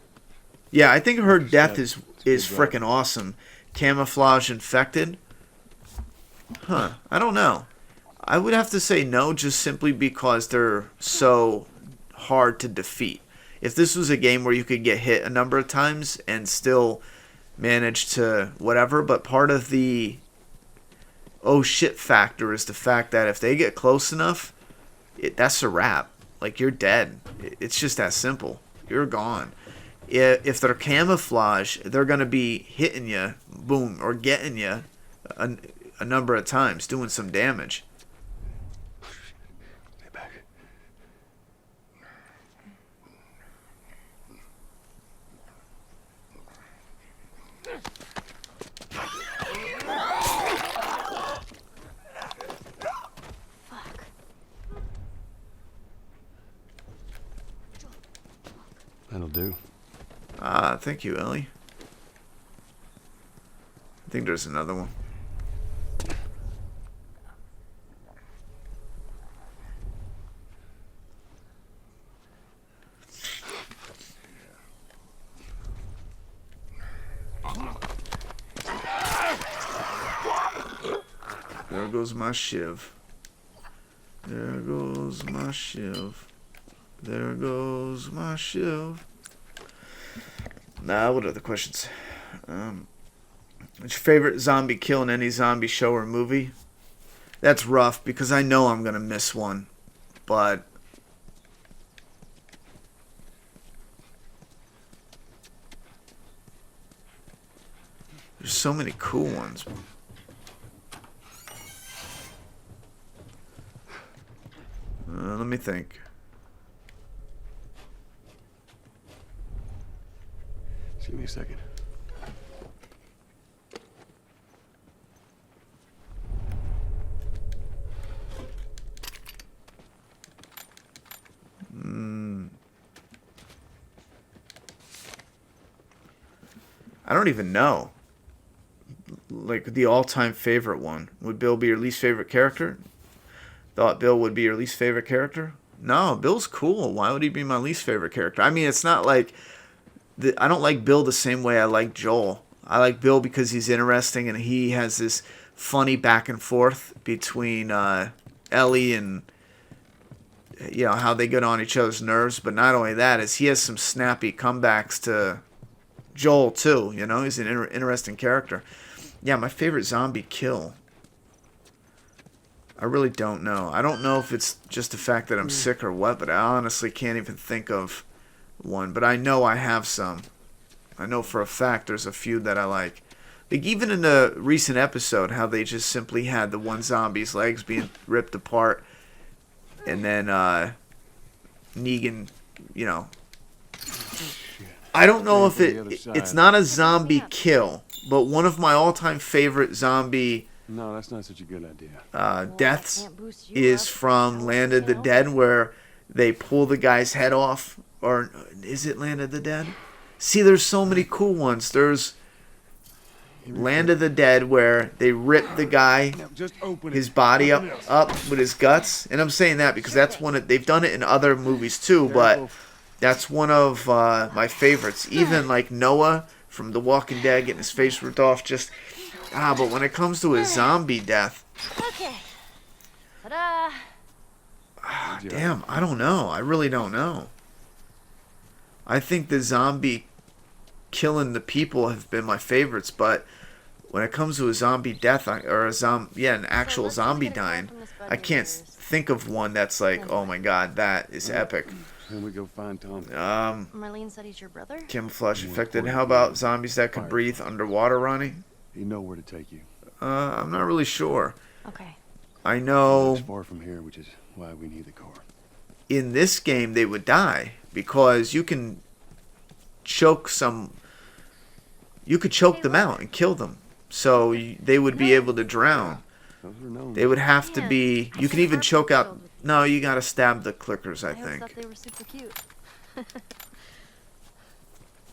Speaker 1: Yeah, I think her death is freaking awesome. Camouflage infected? Huh. I don't know. I would have to say no, just simply because they're so hard to defeat. If this was a game where you could get hit a number of times and still manage to whatever, but part of the oh shit factor is the fact that if they get close enough, that's a wrap. Like, you're dead. It's just that simple. You're gone. If they're camouflage, they're going to be hitting you, boom, or getting you a number of times, doing some damage.
Speaker 3: Stay back. That'll do.
Speaker 1: Thank you, Ellie. I think there's another one. There goes my shiv. There goes my shiv. There goes my shiv. Nah, what other questions? What's your favorite zombie kill in any zombie show or movie? That's rough because I know I'm gonna miss one, but there's so many cool ones. Let me think.
Speaker 3: Just give me a second.
Speaker 1: I don't even know. Like, the all-time favorite one. Would Bill be your least favorite character? Thought Bill would be your least favorite character? No, Bill's cool. Why would he be my least favorite character? I mean, it's not like... I don't like Bill the same way I like Joel. I like Bill because he's interesting and he has this funny back and forth between Ellie and, you know, how they get on each other's nerves. But not only that, is he has some snappy comebacks to Joel too. You know, he's an interesting character. Yeah, my favorite zombie kill. I really don't know. I don't know if it's just the fact that I'm sick or what, but I honestly can't even think of one. But I know I have some. I know for a fact there's a few that I like. Like, even in the recent episode, how they just simply had the one zombie's legs being ripped apart, and then Negan, you know. I don't know if it's not a zombie kill, but one of my all-time favorite zombie
Speaker 3: No, that's not such a good idea.
Speaker 1: deaths is from Land of the Dead, where they pull the guy's head off. Or is it Land of the Dead? See, there's so many cool ones. There's Land of the Dead, where they rip the guy, his body up with his guts. And I'm saying that because that's one they've done it in other movies too, but that's one of my favorites. Even like Noah from The Walking Dead getting his face ripped off. But when it comes to a zombie death,
Speaker 2: Okay. Ta-da!
Speaker 1: damn, I don't know. I really don't know. I think the zombie killing the people have been my favorites, but when it comes to a zombie death or an actual zombie dying, I can't think of one that's like, oh my god, that is epic.
Speaker 3: Then we go find Tommy.
Speaker 2: Marlene said he's your brother?
Speaker 1: Camouflage affected. How about zombies that can breathe underwater, Ronnie?
Speaker 3: You know where to take you.
Speaker 1: I'm not really sure.
Speaker 2: Okay.
Speaker 1: I know
Speaker 3: It's far from here, which is why we need the car.
Speaker 1: in this game they would die because you can choke them out and kill them. So they would be able to drown.
Speaker 3: Those are known.
Speaker 1: They would have to be... You can even choke out... No, you gotta stab the clickers, I
Speaker 2: I always thought
Speaker 1: think.
Speaker 2: they were super cute.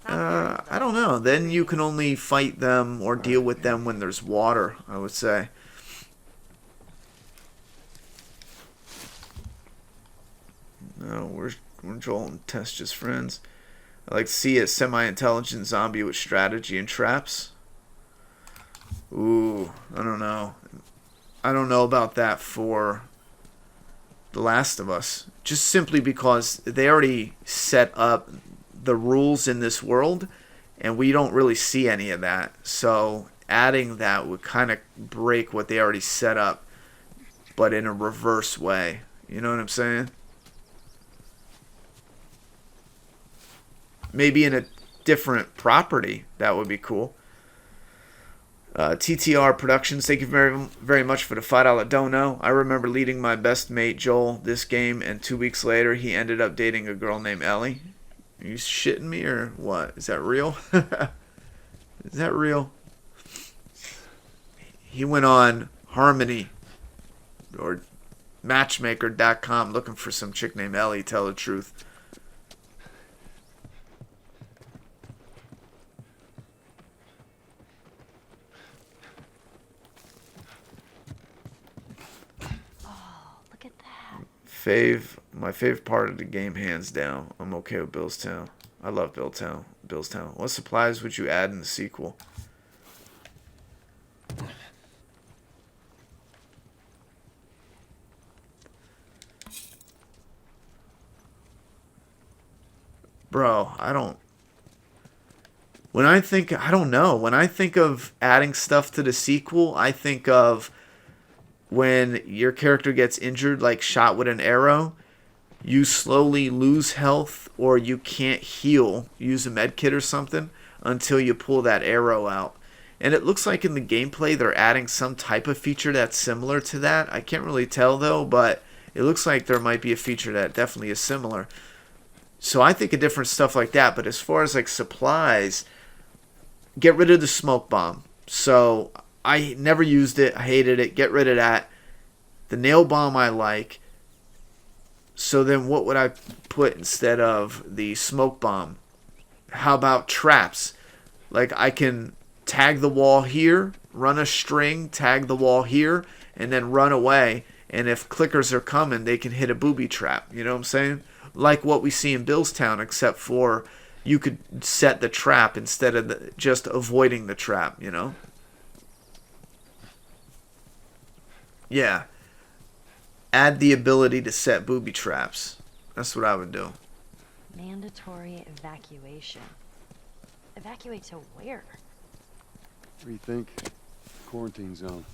Speaker 1: I don't know. Then you can only fight them or deal with them when there's water, I would say. No, we're Joel and Tess just friends. I like to see a semi-intelligent zombie with strategy and traps. Ooh, I don't know. I don't know about that for The Last of Us, just simply because they already set up the rules in this world, and we don't really see any of that. So adding that would kind of break what they already set up, but in a reverse way. You know what I'm saying? Maybe in a different property, that would be cool. TTR Productions, thank you very, very much for the $5 dono. I remember leading my best mate Joel this game, and 2 weeks later he ended up dating a girl named Ellie. Are you shitting me or what? Is that real? Is that real? He went on Harmony or Matchmaker.com looking for some chick named Ellie, tell the truth. My favorite part of the game, hands down. I'm okay with Billstown. I love Billstown. What supplies would you add in the sequel? Bro, I don't know. When I think of adding stuff to the sequel, I think of when your character gets injured, like shot with an arrow, you slowly lose health or you can't heal, use a med kit or something, until you pull that arrow out. And it looks like in the gameplay they're adding some type of feature that's similar to that. I can't really tell though, but it looks like there might be a feature that definitely is similar. So I think of different stuff like that. But as far as like supplies, get rid of the smoke bomb. So I never used it. I hated it. Get rid of that. The nail bomb I like. So then what would I put instead of the smoke bomb? How about traps? Like I can tag the wall here, run a string, tag the wall here, and then run away. And if clickers are coming, they can hit a booby trap. You know what I'm saying? Like what we see in Billstown, except for you could set the trap instead of just avoiding the trap, you know? Yeah. Add the ability to set booby traps. That's what I would do.
Speaker 6: Mandatory evacuation. Evacuate to where?
Speaker 3: What do you think? Quarantine zone.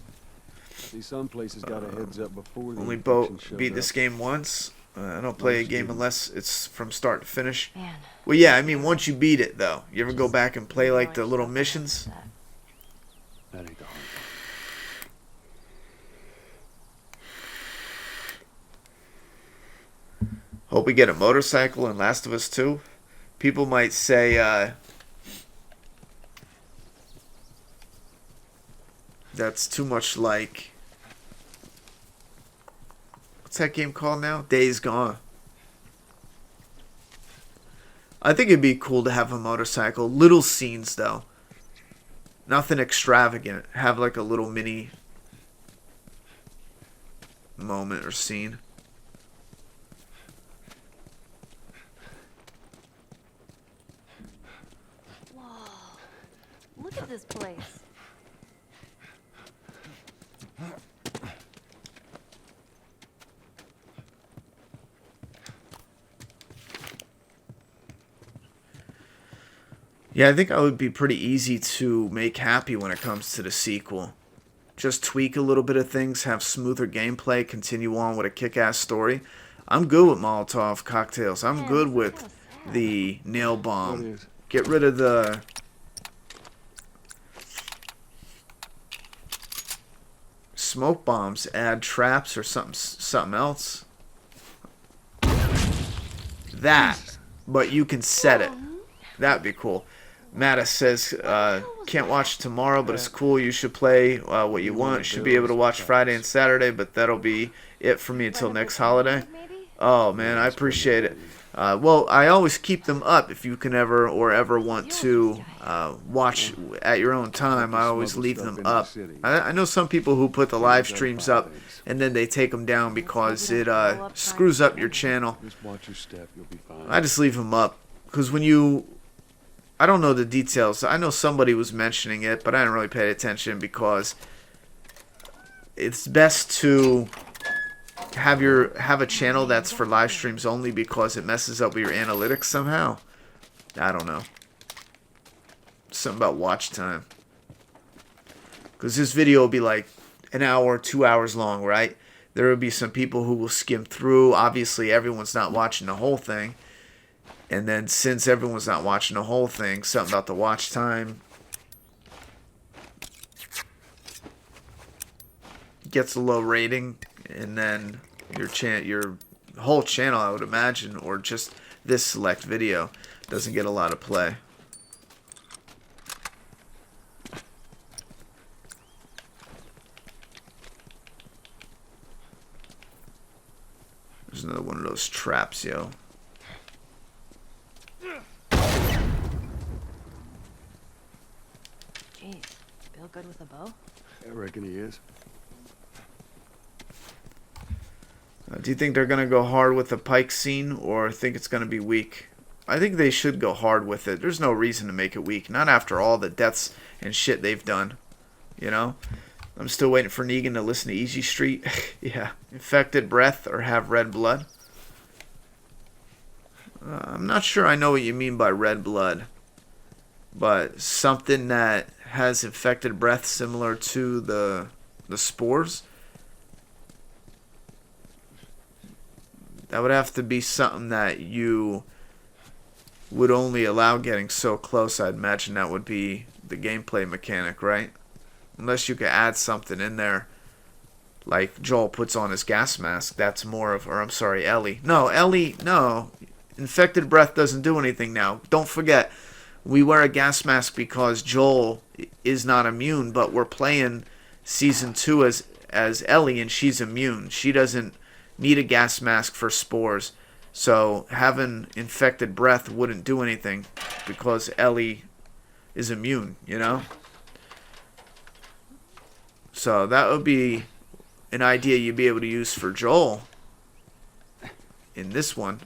Speaker 3: See, some places got a heads up before the
Speaker 1: Only
Speaker 3: infection showed
Speaker 1: beat
Speaker 3: up.
Speaker 1: this game once. I don't play a game unless it's from start to finish.
Speaker 6: Man.
Speaker 1: Well, yeah, I mean, once you beat it, though. You ever go back and play, like, the little missions?
Speaker 3: That ain't the hard part.
Speaker 1: Hope we get a motorcycle in Last of Us 2. People might say, that's too much like... What's that game called now? Days Gone. I think it'd be cool to have a motorcycle. Little scenes, though. Nothing extravagant. Have like a little mini moment or scene.
Speaker 6: Whoa. Look at this place.
Speaker 1: Yeah, I think I would be pretty easy to make happy when it comes to the sequel. Just tweak a little bit of things, have smoother gameplay, continue on with a kick-ass story. I'm good with Molotov cocktails. I'm good with the nail bomb. Get rid of the... smoke bombs. Add traps or something else. That. But you can set it. That'd be cool. Mattis says, can't watch tomorrow, but it's cool. You should play what you want. Should be able to watch Friday and Saturday, but that'll be it for me until next holiday. Oh, man, I appreciate it. Well, I always keep them up if you can ever want to watch at your own time. I always leave them up. I know some people who put the live streams up and then they take them down because it screws up your channel.
Speaker 3: Just watch your step, you'll be fine.
Speaker 1: I just leave them up because when you... I don't know the details. I know somebody was mentioning it, but I didn't really pay attention because it's best to have a channel that's for live streams only because it messes up with your analytics somehow? I don't know. Something about watch time. Because this video will be like an hour, 2 hours long, right? There will be some people who will skim through. Obviously, everyone's not watching the whole thing. And then since everyone's not watching the whole thing, something about the watch time gets a low rating. And then your whole channel, I would imagine, or just this select video, doesn't get a lot of play. There's another one of those traps, yo.
Speaker 6: Jeez, Bill good with a bow?
Speaker 3: I reckon he is.
Speaker 1: Do you think they're going to go hard with the Pike scene, or think it's going to be weak? I think they should go hard with it. There's no reason to make it weak. Not after all the deaths and shit they've done. You know? I'm still waiting for Negan to listen to Easy Street. Yeah. Infected breath or have red blood. I'm not sure I know what you mean by red blood. But something that has infected breath similar to the spores. That would have to be something that you would only allow getting so close. I'd imagine that would be the gameplay mechanic, right? Unless you could add something in there, like Joel puts on his gas mask. That's more of, or I'm sorry, Ellie. No, Ellie, no. Infected breath doesn't do anything now. Don't forget, we wear a gas mask because Joel is not immune, but we're playing Season 2 as Ellie, and she's immune. She doesn't need a gas mask for spores. So having infected breath wouldn't do anything because Ellie is immune, you know? So that would be an idea you'd be able to use for Joel in this one,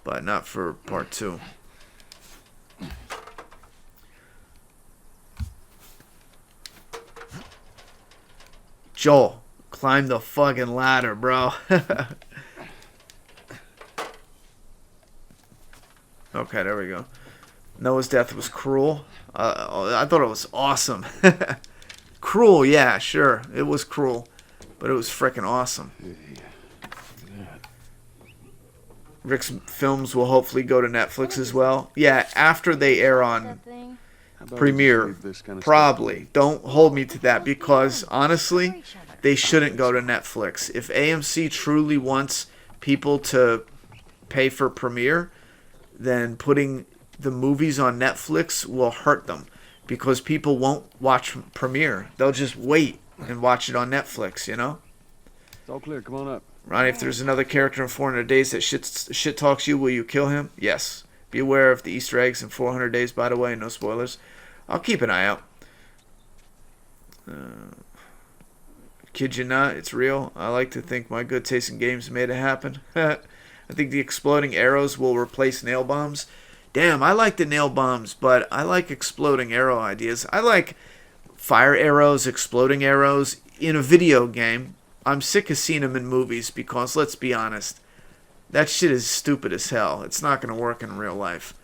Speaker 1: but not for part 2. Joel, climb the fucking ladder, bro. Okay, there we go. Noah's death was cruel. I thought it was awesome. Cruel, yeah, sure. It was cruel. But it was freaking awesome. Rick's films will hopefully go to Netflix as well. Yeah, after they air on Premiere. Probably. Don't hold me to that because, honestly, they shouldn't go to Netflix. If AMC truly wants people to pay for Premiere, then putting the movies on Netflix will hurt them. Because people won't watch Premiere. They'll just wait and watch it on Netflix, you know?
Speaker 3: It's all clear. Come on up.
Speaker 1: Ronnie, if there's another character in 400 Days that shit talks you, will you kill him? Yes. Be aware of the Easter eggs in 400 Days, by the way. No spoilers. I'll keep an eye out. Kid you not, it's real. I like to think my good taste in games made it happen. I think the exploding arrows will replace nail bombs. Damn, I like the nail bombs, but I like exploding arrow ideas. I like fire arrows, exploding arrows in a video game. I'm sick of seeing them in movies because, let's be honest, that shit is stupid as hell. It's not going to work in real life.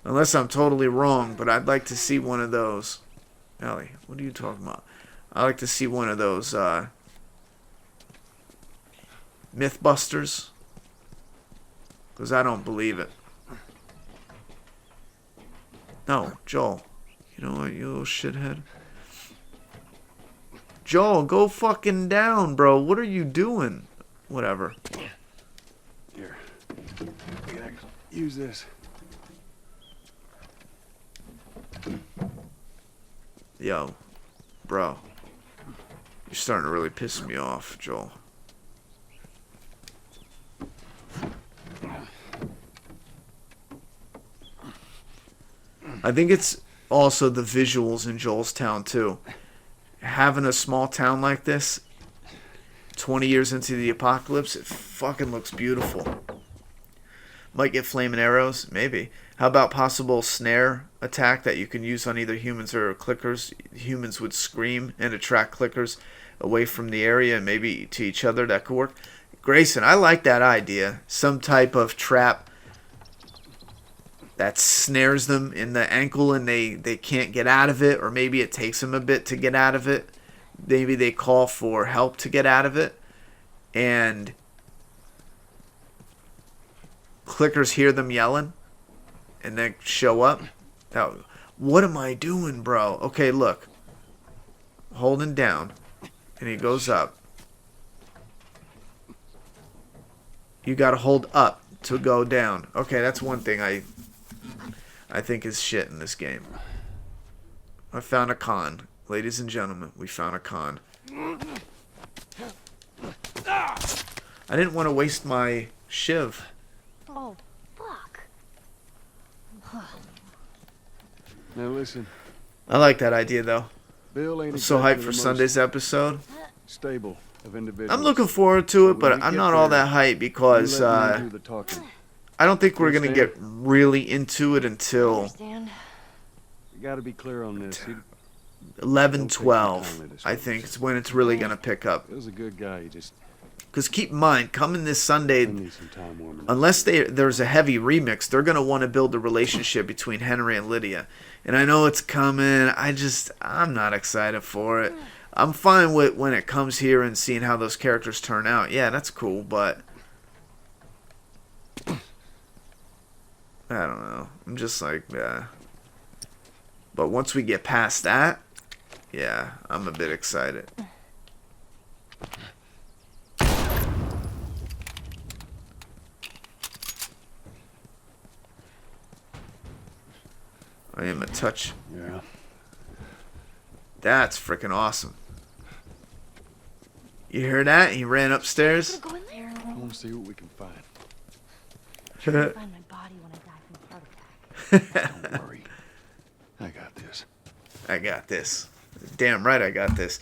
Speaker 1: Unless I'm totally wrong, but I'd like to see one of those. Ellie, what are you talking about? I'd like to see one of those Mythbusters. Because I don't believe it. No, Joel. You know what, you little shithead? Joel, go fucking down, bro. What are you doing? Whatever.
Speaker 3: Here. Use this.
Speaker 1: Yo, bro. You're starting to really piss me off, Joel. I think it's also the visuals in Joel's town, too. Having a small town like this, 20 years into the apocalypse, it fucking looks beautiful. Might get flaming arrows, maybe. How about possible snare attack that you can use on either humans or clickers? Humans would scream and attract clickers away from the area and maybe to each other. That could work. Grayson, I like that idea. Some type of trap that snares them in the ankle and they can't get out of it, or maybe it takes them a bit to get out of it. Maybe they call for help to get out of it, and clickers hear them yelling and then show up. Now, what am I doing, bro? Okay, look. Holding down, and he goes up. You gotta hold up to go down. Okay, that's one thing I think is shit in this game. I found a con. Ladies and gentlemen, we found a con. I didn't want to waste my shiv.
Speaker 6: Oh, fuck.
Speaker 3: Now listen,
Speaker 1: I like that idea, though.
Speaker 3: Bill ain't
Speaker 1: I'm so
Speaker 3: exactly
Speaker 1: hyped
Speaker 3: the
Speaker 1: for
Speaker 3: most
Speaker 1: Sunday's episode.
Speaker 3: stable of individuals.
Speaker 1: I'm looking forward to it,
Speaker 3: When
Speaker 1: but
Speaker 3: we
Speaker 1: I'm
Speaker 3: get
Speaker 1: not all
Speaker 3: there,
Speaker 1: that hyped because
Speaker 3: You let me do the talking.
Speaker 1: I don't think we're going to
Speaker 3: Understand?
Speaker 1: get really into it until
Speaker 6: Understand?
Speaker 3: You gotta be clear on this. He
Speaker 1: 11,
Speaker 3: Don't take
Speaker 1: 12.
Speaker 3: your time with this
Speaker 1: I
Speaker 3: one.
Speaker 1: think it's when it's really going to pick up.
Speaker 3: Bill's a good guy. He just
Speaker 1: Because keep in mind, coming this Sunday,
Speaker 3: need some time warming up.
Speaker 1: unless there's a heavy remix, they're going to want to build a relationship between Henry and Lydia. And I know it's coming. I'm not excited for it. I'm fine with when it comes here and seeing how those characters turn out. Yeah, that's cool, but I don't know. I'm just like, yeah. But once we get past that, yeah, I'm a bit excited. I am a touch.
Speaker 3: Yeah.
Speaker 1: That's freaking awesome. You hear that? He ran upstairs.
Speaker 6: Go in there.
Speaker 3: I want to see what we can find.
Speaker 6: Find my body when I die from a heart attack.
Speaker 3: Don't worry. I got this.
Speaker 1: I got this. Damn right I got this.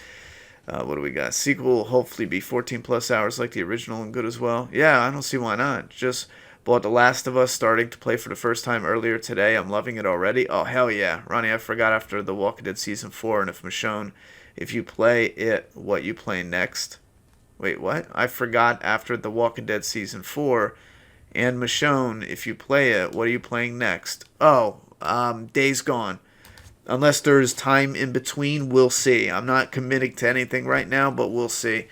Speaker 1: What do we got? Sequel will hopefully be 14 plus hours like the original and good as well. Yeah, I don't see why not. Just bought The Last of Us, starting to play for the first time earlier today. I'm loving it already. Oh, hell yeah. Ronnie, I forgot after The Walking Dead Season 4, and if Michonne, if you play it, what you play next? Wait, what? I forgot after The Walking Dead Season 4, and Michonne, if you play it, what are you playing next? Oh, Days Gone. Unless there's time in between, we'll see. I'm not committing to anything right now, but we'll see.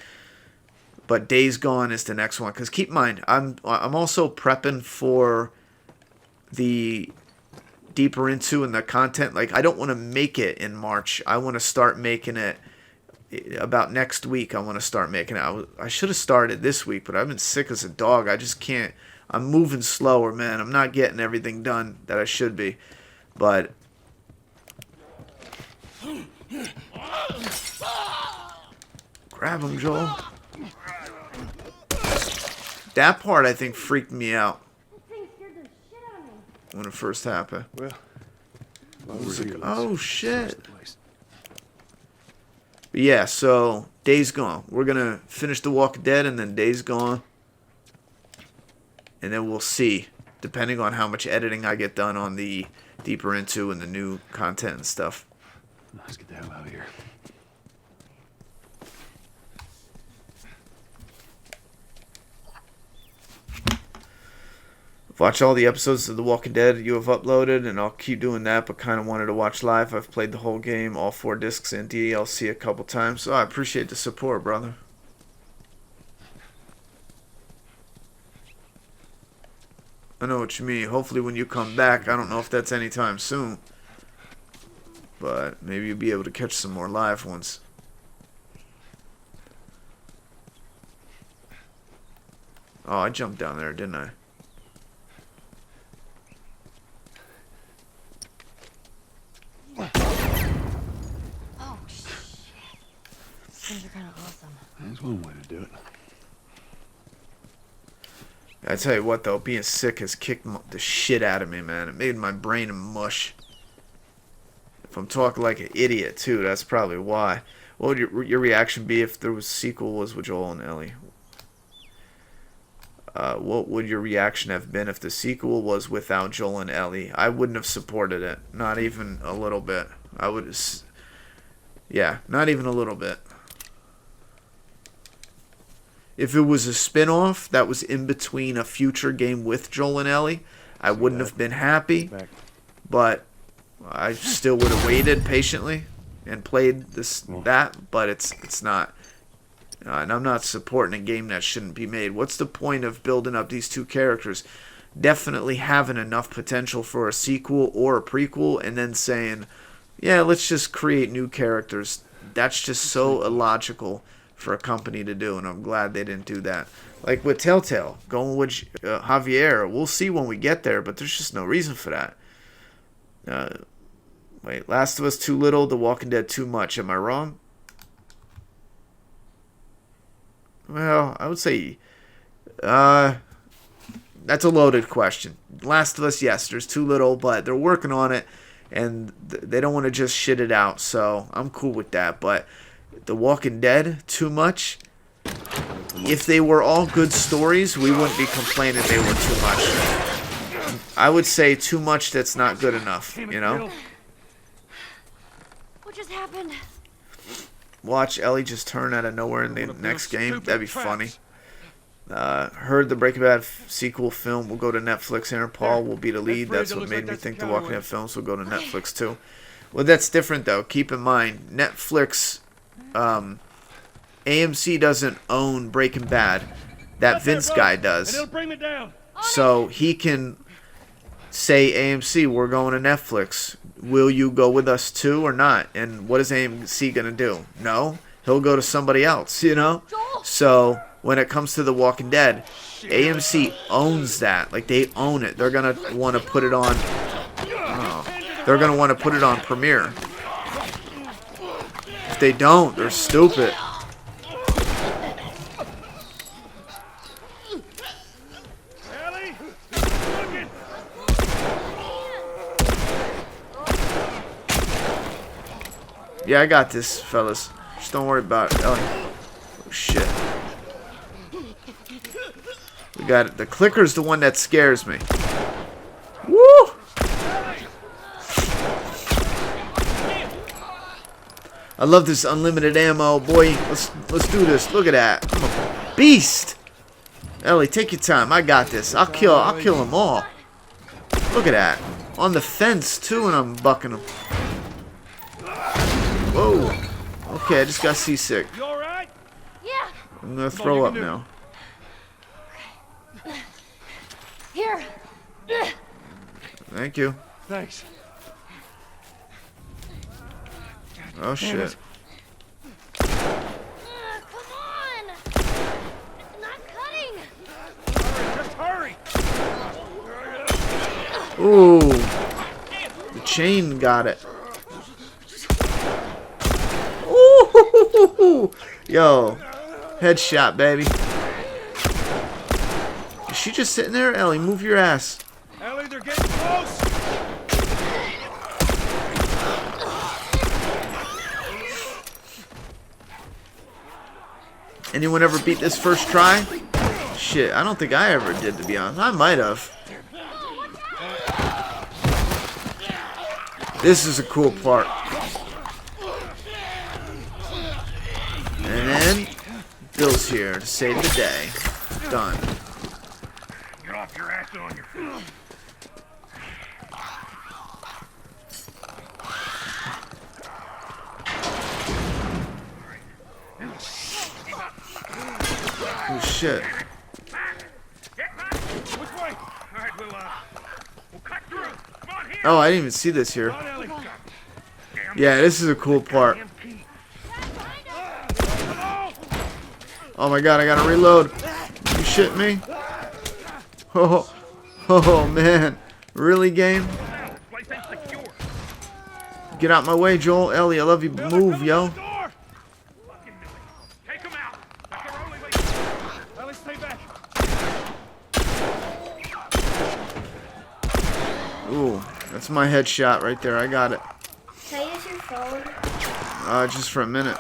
Speaker 1: But Days Gone is the next one. Because keep in mind, I'm also prepping for the deeper into and the content. Like, I don't want to make it in March. I want to start making it about next week. I want to start making it. I should have started this week, but I've been sick as a dog. I just can't. I'm moving slower, man. I'm not getting everything done that I should be. But grab him, Joel. That part, I think, freaked me out
Speaker 2: That thing scared the shit out of me.
Speaker 1: when it first happened.
Speaker 3: Well, while we're
Speaker 1: was it?
Speaker 3: here, let's
Speaker 1: Oh,
Speaker 3: search
Speaker 1: shit.
Speaker 3: the place.
Speaker 1: But yeah, so Days Gone. We're going to finish The Walking Dead and then Days Gone. And then we'll see, depending on how much editing I get done on the deeper into and the new content and stuff.
Speaker 3: Let's get the hell out of here.
Speaker 1: Watch all the episodes of The Walking Dead you have uploaded, and I'll keep doing that, but kind of wanted to watch live. I've played the whole game, all 4 discs and DLC a couple times, so I appreciate the support, brother. I know what you mean. Hopefully when you come back, I don't know if that's anytime soon, but maybe you'll be able to catch some more live ones. Oh, I jumped down there, didn't I?
Speaker 6: Oh, shit. Things are kind of awesome.
Speaker 3: That's one way to do it.
Speaker 1: I tell you what, though, being sick has kicked the shit out of me, man. It made my brain mush. If I'm talking like an idiot, too, that's probably why. What would your reaction be if there was a sequel was with Joel and Ellie? what would your reaction have been if the sequel was without Joel and Ellie? I wouldn't have supported it. Not even a little bit. I would... Yeah, not even a little bit. If it was a spin-off that was in between a future game with Joel and Ellie, I wouldn't have been happy. But I still would have waited patiently and played that. But it's not. And I'm not supporting a game that shouldn't be made. What's the point of building up these two characters? Definitely having enough potential for a sequel or a prequel, and then saying, yeah, let's just create new characters. That's just so illogical for a company to do, and I'm glad they didn't do that. Like with Telltale, going with Javier, we'll see when we get there, but there's just no reason for that. Wait, Last of Us too little, The Walking Dead too much. Am I wrong? Well, I would say that's a loaded question. Last of Us, yes, there's too little, but they're working on it, and they don't want to just shit it out, so I'm cool with that. But The Walking Dead, too much. If they were all good stories, we wouldn't be complaining they were too much. I would say too much that's not good enough, you know?
Speaker 2: What just happened?
Speaker 1: Watch Ellie just turn out of nowhere in the next game. That'd be funny. Heard the Breaking Bad sequel film will go to Netflix. Aaron Paul will be the lead. That's what made me think the Walking Dead films will go to Netflix too. Well, that's different though. Keep in mind, Netflix, AMC doesn't own Breaking Bad. That Vince guy does. So he can say, AMC, we're going to Netflix. Will you go with us too or not? And what is AMC going to do? No. He'll go to somebody else, you know? So when it comes to The Walking Dead, AMC owns that. Like, they own it. They're going to want to put it on... They're going to want to put it on Premiere. If they don't, they're stupid. Yeah, I got this, fellas. Just don't worry about it. Oh, shit. We got it. The clicker's the one that scares me. Woo! I love this unlimited ammo, boy. Let's do this. Look at that. I'm a beast. Ellie, take your time. I got this. I'll kill them all. Look at that. On the fence too, and I'm bucking them. Whoa. Okay, I just got seasick.
Speaker 2: You alright? Yeah.
Speaker 1: I'm gonna throw up now.
Speaker 2: Here.
Speaker 1: Thank you.
Speaker 3: Thanks.
Speaker 1: Oh shit.
Speaker 2: Come on. It's not cutting.
Speaker 3: Just hurry.
Speaker 1: Ooh. The chain got it. Ooh. Yo. Headshot, baby. Is she just sitting there? Ellie, move your ass.
Speaker 3: Ellie, they're getting close.
Speaker 1: Anyone ever beat this first try? Shit, I don't think I ever did, to be honest. I might have. This is a cool part. And then, Bill's here to save the day. Done.
Speaker 7: Get off your ass on your feet.
Speaker 1: Oh shit.
Speaker 7: Which way? All right, we'll cut through. Come on here.
Speaker 1: Oh, I didn't even see this here. Yeah, this is a cool part. Oh my god, I gotta reload. You shit me? Oh man. Really, game? Get out my way, Joel. Ellie, I love you. Move, yo. Ooh, that's my headshot right there. I got it.
Speaker 5: Can I use your phone?
Speaker 1: Just for a minute.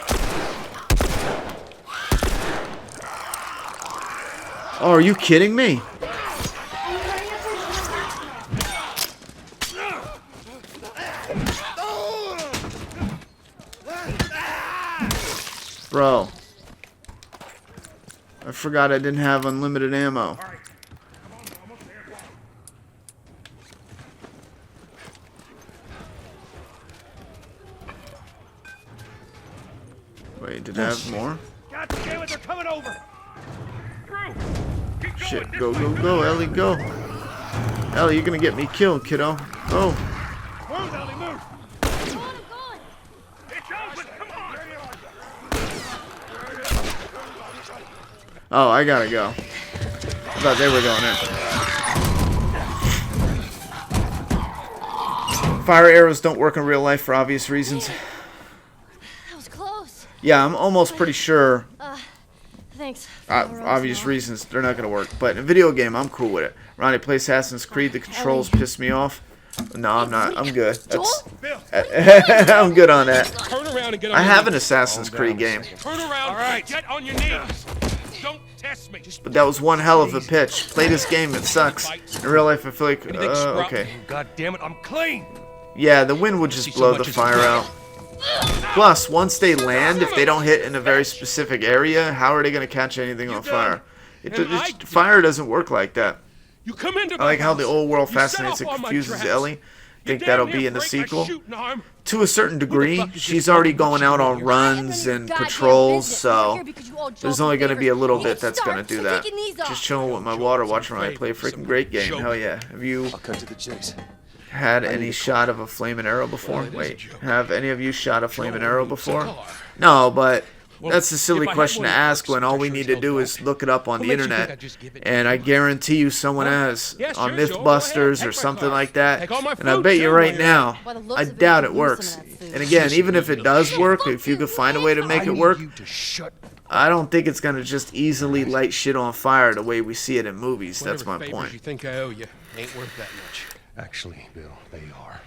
Speaker 1: Oh, are you kidding me? Bro. I forgot I didn't have unlimited ammo. Wait, did I have more?
Speaker 7: God damn it, they're coming over. Through. Keep going.
Speaker 1: Shit,
Speaker 7: This
Speaker 1: go,
Speaker 7: way,
Speaker 1: go,
Speaker 7: this
Speaker 1: go,
Speaker 7: way.
Speaker 1: Ellie, go. Ellie, you're gonna get me killed, kiddo. Oh.
Speaker 7: Move, Ellie, move.
Speaker 2: I'm going.
Speaker 7: It's open. Come on.
Speaker 1: Oh, I gotta go. I thought they were going in. Fire arrows don't work in real life for obvious reasons.
Speaker 2: That was close.
Speaker 1: Yeah, I'm almost pretty sure,
Speaker 2: Thanks.
Speaker 1: obvious reasons, they're not gonna work. But in a video game, I'm cool with it. Ronnie, play Assassin's Creed, the controls piss me off. No, I'm not. I'm good. That's, I'm good on that.
Speaker 7: Turn around and get on
Speaker 1: I
Speaker 7: your
Speaker 1: have an
Speaker 7: knees.
Speaker 1: Assassin's Creed game,
Speaker 7: Turn around. All right. Get on your knees. Don't test me. Just
Speaker 1: but that was one hell of a pitch. Play this game, it sucks. In real life, I feel like, okay.
Speaker 7: God damn it, I'm clean.
Speaker 1: Yeah, the wind would just blow the fire out. Plus, once they land, if they don't hit in a very specific area, how are they going to catch anything on fire? Fire doesn't work like that.
Speaker 7: You come into
Speaker 1: I like how the
Speaker 7: house.
Speaker 1: old world
Speaker 7: You set
Speaker 1: fascinates and
Speaker 7: off on my
Speaker 1: confuses
Speaker 7: tracks.
Speaker 1: Ellie.
Speaker 7: You
Speaker 1: Think
Speaker 7: damn
Speaker 1: that'll
Speaker 7: near
Speaker 1: be in the
Speaker 7: break my
Speaker 1: sequel.
Speaker 7: shooting arm.
Speaker 1: To a certain degree,
Speaker 7: fuck is
Speaker 1: she's
Speaker 7: this
Speaker 1: already
Speaker 7: fucking
Speaker 1: going out
Speaker 7: shit
Speaker 1: on
Speaker 7: here?
Speaker 1: runs and patrols, so there's only going to be a little bit that's
Speaker 2: Start
Speaker 1: going to do
Speaker 2: by
Speaker 1: that.
Speaker 2: taking these off.
Speaker 1: Just chilling with my water, watching when I play a freaking great game. Hell yeah. Have you
Speaker 3: I'll cut to the chase.
Speaker 1: had any shot of a flaming arrow before?
Speaker 7: Well, it is a
Speaker 1: Wait,
Speaker 7: joke.
Speaker 1: have any of you shot a flaming arrow before?
Speaker 7: Cigar.
Speaker 1: No, but
Speaker 7: Well,
Speaker 1: that's a silly
Speaker 7: if I had
Speaker 1: question
Speaker 7: one
Speaker 1: to
Speaker 7: that
Speaker 1: ask
Speaker 7: works,
Speaker 1: when all
Speaker 7: I'm
Speaker 1: we
Speaker 7: sure
Speaker 1: need
Speaker 7: it's
Speaker 1: to
Speaker 7: no
Speaker 1: do
Speaker 7: fault.
Speaker 1: is look it up on
Speaker 7: What
Speaker 1: the
Speaker 7: makes you think
Speaker 1: internet.
Speaker 7: I'd just give it
Speaker 1: And
Speaker 7: to
Speaker 1: I
Speaker 7: you?
Speaker 1: guarantee you someone
Speaker 7: Huh?
Speaker 1: has
Speaker 7: Yeah,
Speaker 1: on
Speaker 7: sure, Joe, go
Speaker 1: Mythbusters
Speaker 7: ahead.
Speaker 1: or
Speaker 7: Take my
Speaker 1: something
Speaker 7: car.
Speaker 1: like that.
Speaker 7: Take all my
Speaker 1: And I
Speaker 7: food,
Speaker 1: bet you
Speaker 7: too,
Speaker 1: right
Speaker 7: while you're
Speaker 1: now,
Speaker 2: By the looks
Speaker 1: I
Speaker 2: of it,
Speaker 1: doubt
Speaker 2: you
Speaker 1: it
Speaker 2: can use
Speaker 1: works.
Speaker 2: some of that food.
Speaker 1: And again, even if it does work, if you could find a way to make it work,
Speaker 3: You to shut.
Speaker 1: I don't think it's going to just easily light shit on fire the way we see it in movies. That's my
Speaker 7: Whatever favors
Speaker 1: point.
Speaker 7: you think I owe you ain't worth that much.
Speaker 3: Actually, Bill, they are.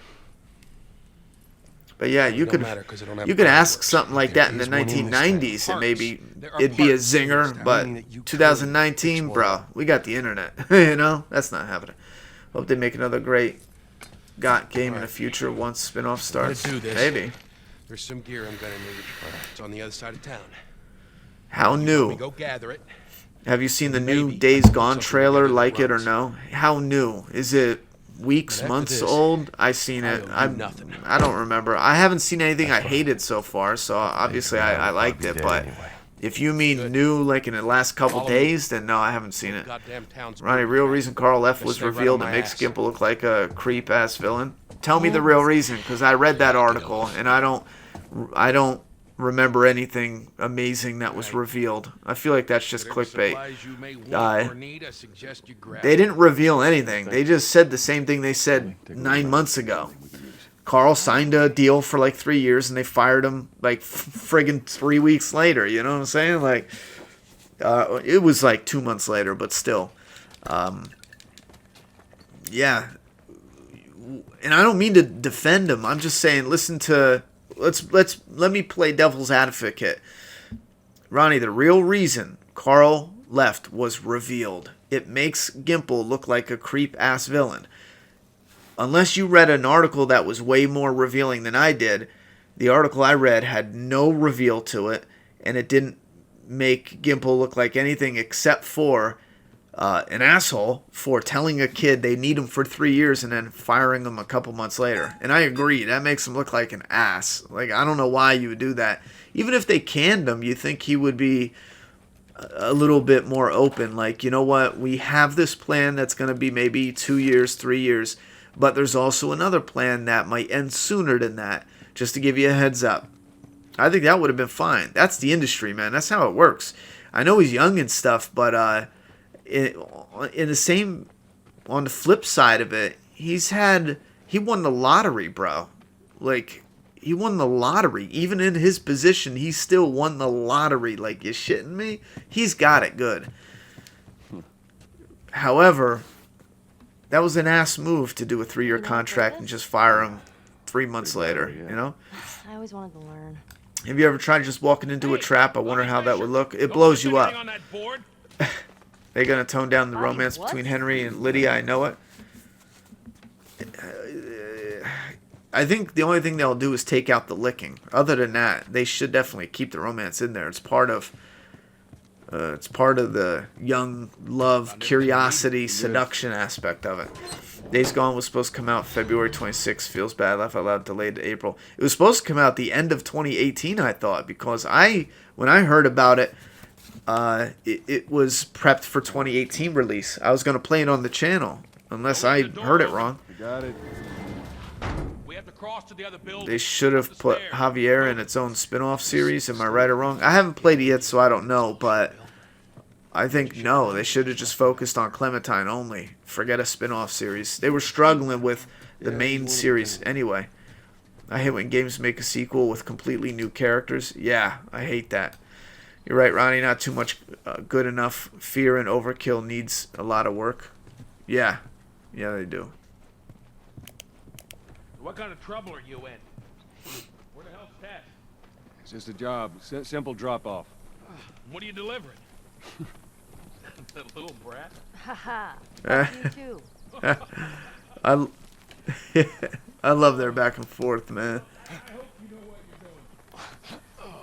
Speaker 1: But yeah,
Speaker 7: It
Speaker 1: you
Speaker 7: don't
Speaker 1: could
Speaker 7: matter 'cause it don't have
Speaker 1: you could ask
Speaker 7: fireworks.
Speaker 1: something like that in the
Speaker 3: There is one in this
Speaker 1: 1990s and
Speaker 7: Parts.
Speaker 1: maybe
Speaker 7: There are
Speaker 1: it'd be a
Speaker 7: parts in this
Speaker 1: zinger,
Speaker 7: town.
Speaker 1: but
Speaker 3: Meaning that you could
Speaker 1: 2019,
Speaker 3: fix one
Speaker 1: bro,
Speaker 3: up.
Speaker 1: we got the internet. You know, that's not happening. Hope they make another great GOT game in the future once spin-off starts.
Speaker 7: do this.
Speaker 1: Maybe.
Speaker 7: There's some gear I'm gonna need. It's on the other side of town.
Speaker 1: How
Speaker 7: We
Speaker 1: new?
Speaker 7: go gather it.
Speaker 1: Have you seen the new
Speaker 7: Maybe
Speaker 1: Days Gone
Speaker 7: something
Speaker 1: trailer?
Speaker 7: bigger than
Speaker 1: Like it or
Speaker 7: runs.
Speaker 1: no? How new? Is it weeks,
Speaker 7: But after
Speaker 1: months
Speaker 7: this,
Speaker 1: old? I seen
Speaker 7: I
Speaker 1: it.
Speaker 7: owe you
Speaker 1: I'm.
Speaker 7: nothing.
Speaker 1: I don't remember. I haven't seen anything I hated so far, so obviously I liked it. But if you mean
Speaker 7: Good.
Speaker 1: new, like in the last couple
Speaker 7: Follow me.
Speaker 1: days, then no, I haven't seen it.
Speaker 7: Goddamn town's
Speaker 1: Ronnie,
Speaker 7: moving
Speaker 1: real
Speaker 7: fast.
Speaker 1: reason Carl F
Speaker 7: Better
Speaker 1: was
Speaker 7: stay right on
Speaker 1: revealed to
Speaker 7: my
Speaker 1: make
Speaker 7: ass.
Speaker 1: Skimple look like a creep ass villain. Tell me the real reason, because I read that article and I don't remember anything amazing that was revealed. I feel like that's just
Speaker 7: Whatever
Speaker 1: clickbait.
Speaker 7: supplies you may want
Speaker 1: Uh,
Speaker 7: or need, I suggest you grab
Speaker 1: They
Speaker 7: them.
Speaker 1: didn't reveal anything. They just said the same thing they said 9 months ago. Carl signed a deal for like 3 years and they fired him like friggin' 3 weeks later. You know what I'm saying? Like, it was like 2 months later, but still. Yeah. And I don't mean to defend him. I'm just saying, listen to, let me play devil's advocate. Ronnie, the real reason Carl left was revealed. It makes Gimple look like a creep-ass villain. Unless you read an article that was way more revealing than I did, the article I read had no reveal to it, and it didn't make Gimple look like anything except for an asshole for telling a kid they need him for 3 years and then firing him a couple months later. And I agree, that makes him look like an ass. Like, I don't know why you would do that. Even if they canned him, you think he would be a little bit more open. Like, you know what, we have this plan that's going to be maybe 2 years, 3 years, but there's also another plan that might end sooner than that, just to give you a heads up. I think that would have been fine. That's the industry, man. That's how it works. I know he's young and stuff, but in the same, on the flip side of it, he won the lottery, bro. Like, he won the lottery. Even in his position, he still won the lottery. Like, you shitting me? He's got it good. However, that was an ass move to do a 3-year contract and just fire him 3 months later, you know?
Speaker 6: I always wanted to learn.
Speaker 1: Have you ever tried just walking into a trap? I wonder how that would look. It blows you up.
Speaker 7: On that board?
Speaker 1: They're gonna tone down the
Speaker 6: Wait,
Speaker 1: romance
Speaker 6: what?
Speaker 1: between Henry and Lydia. I know it. I think the only thing they'll do is take out the licking. Other than that, they should definitely keep the romance in there. It's part of the young love, curiosity, seduction aspect of it. Days Gone was supposed to come out February 26th. Feels bad. Laugh Out Loud delayed to April. It was supposed to come out the end of 2018, I thought, because when I heard about it, it was prepped for 2018 release. I was going to play it on the channel, unless I heard it wrong.
Speaker 3: Got it.
Speaker 7: We have to cross to the other building.
Speaker 1: They should have put Javier in its own spin-off series. Am I right or wrong? I haven't played it yet, so I don't know, but I think no. They should have just focused on Clementine only. Forget a spin-off series. They were struggling with the main series anyway. I hate when games make a sequel with completely new characters. Yeah, I hate that. You're right, Ronnie. Not too much good enough. Fear and overkill needs a lot of work. Yeah. Yeah, they do.
Speaker 7: What kind of trouble are you in? Where the hell's Tess?
Speaker 3: It's just a job. Simple drop-off.
Speaker 7: What are you delivering? That little brat?
Speaker 6: Haha. You too.
Speaker 1: I love their back and forth, man.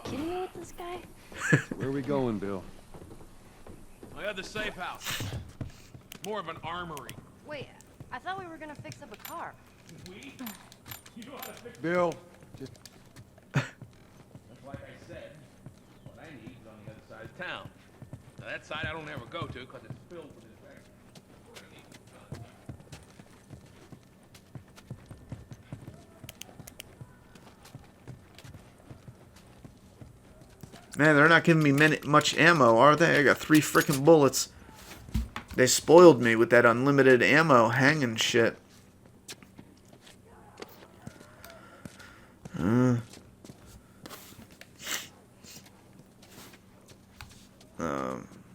Speaker 6: Kidding me with this guy?
Speaker 3: Where are we going, Bill?
Speaker 7: My other safe house. More of an armory.
Speaker 6: Wait, I thought we were gonna fix up a car.
Speaker 7: We? You know how to fix
Speaker 3: Bill, just
Speaker 7: That's like I said. What I need is on the other side of town. Now that side I don't ever go to because it's filled with infections.
Speaker 1: Man, they're not giving me much ammo, are they? I got 3 freaking bullets. They spoiled me with that unlimited ammo hanging shit.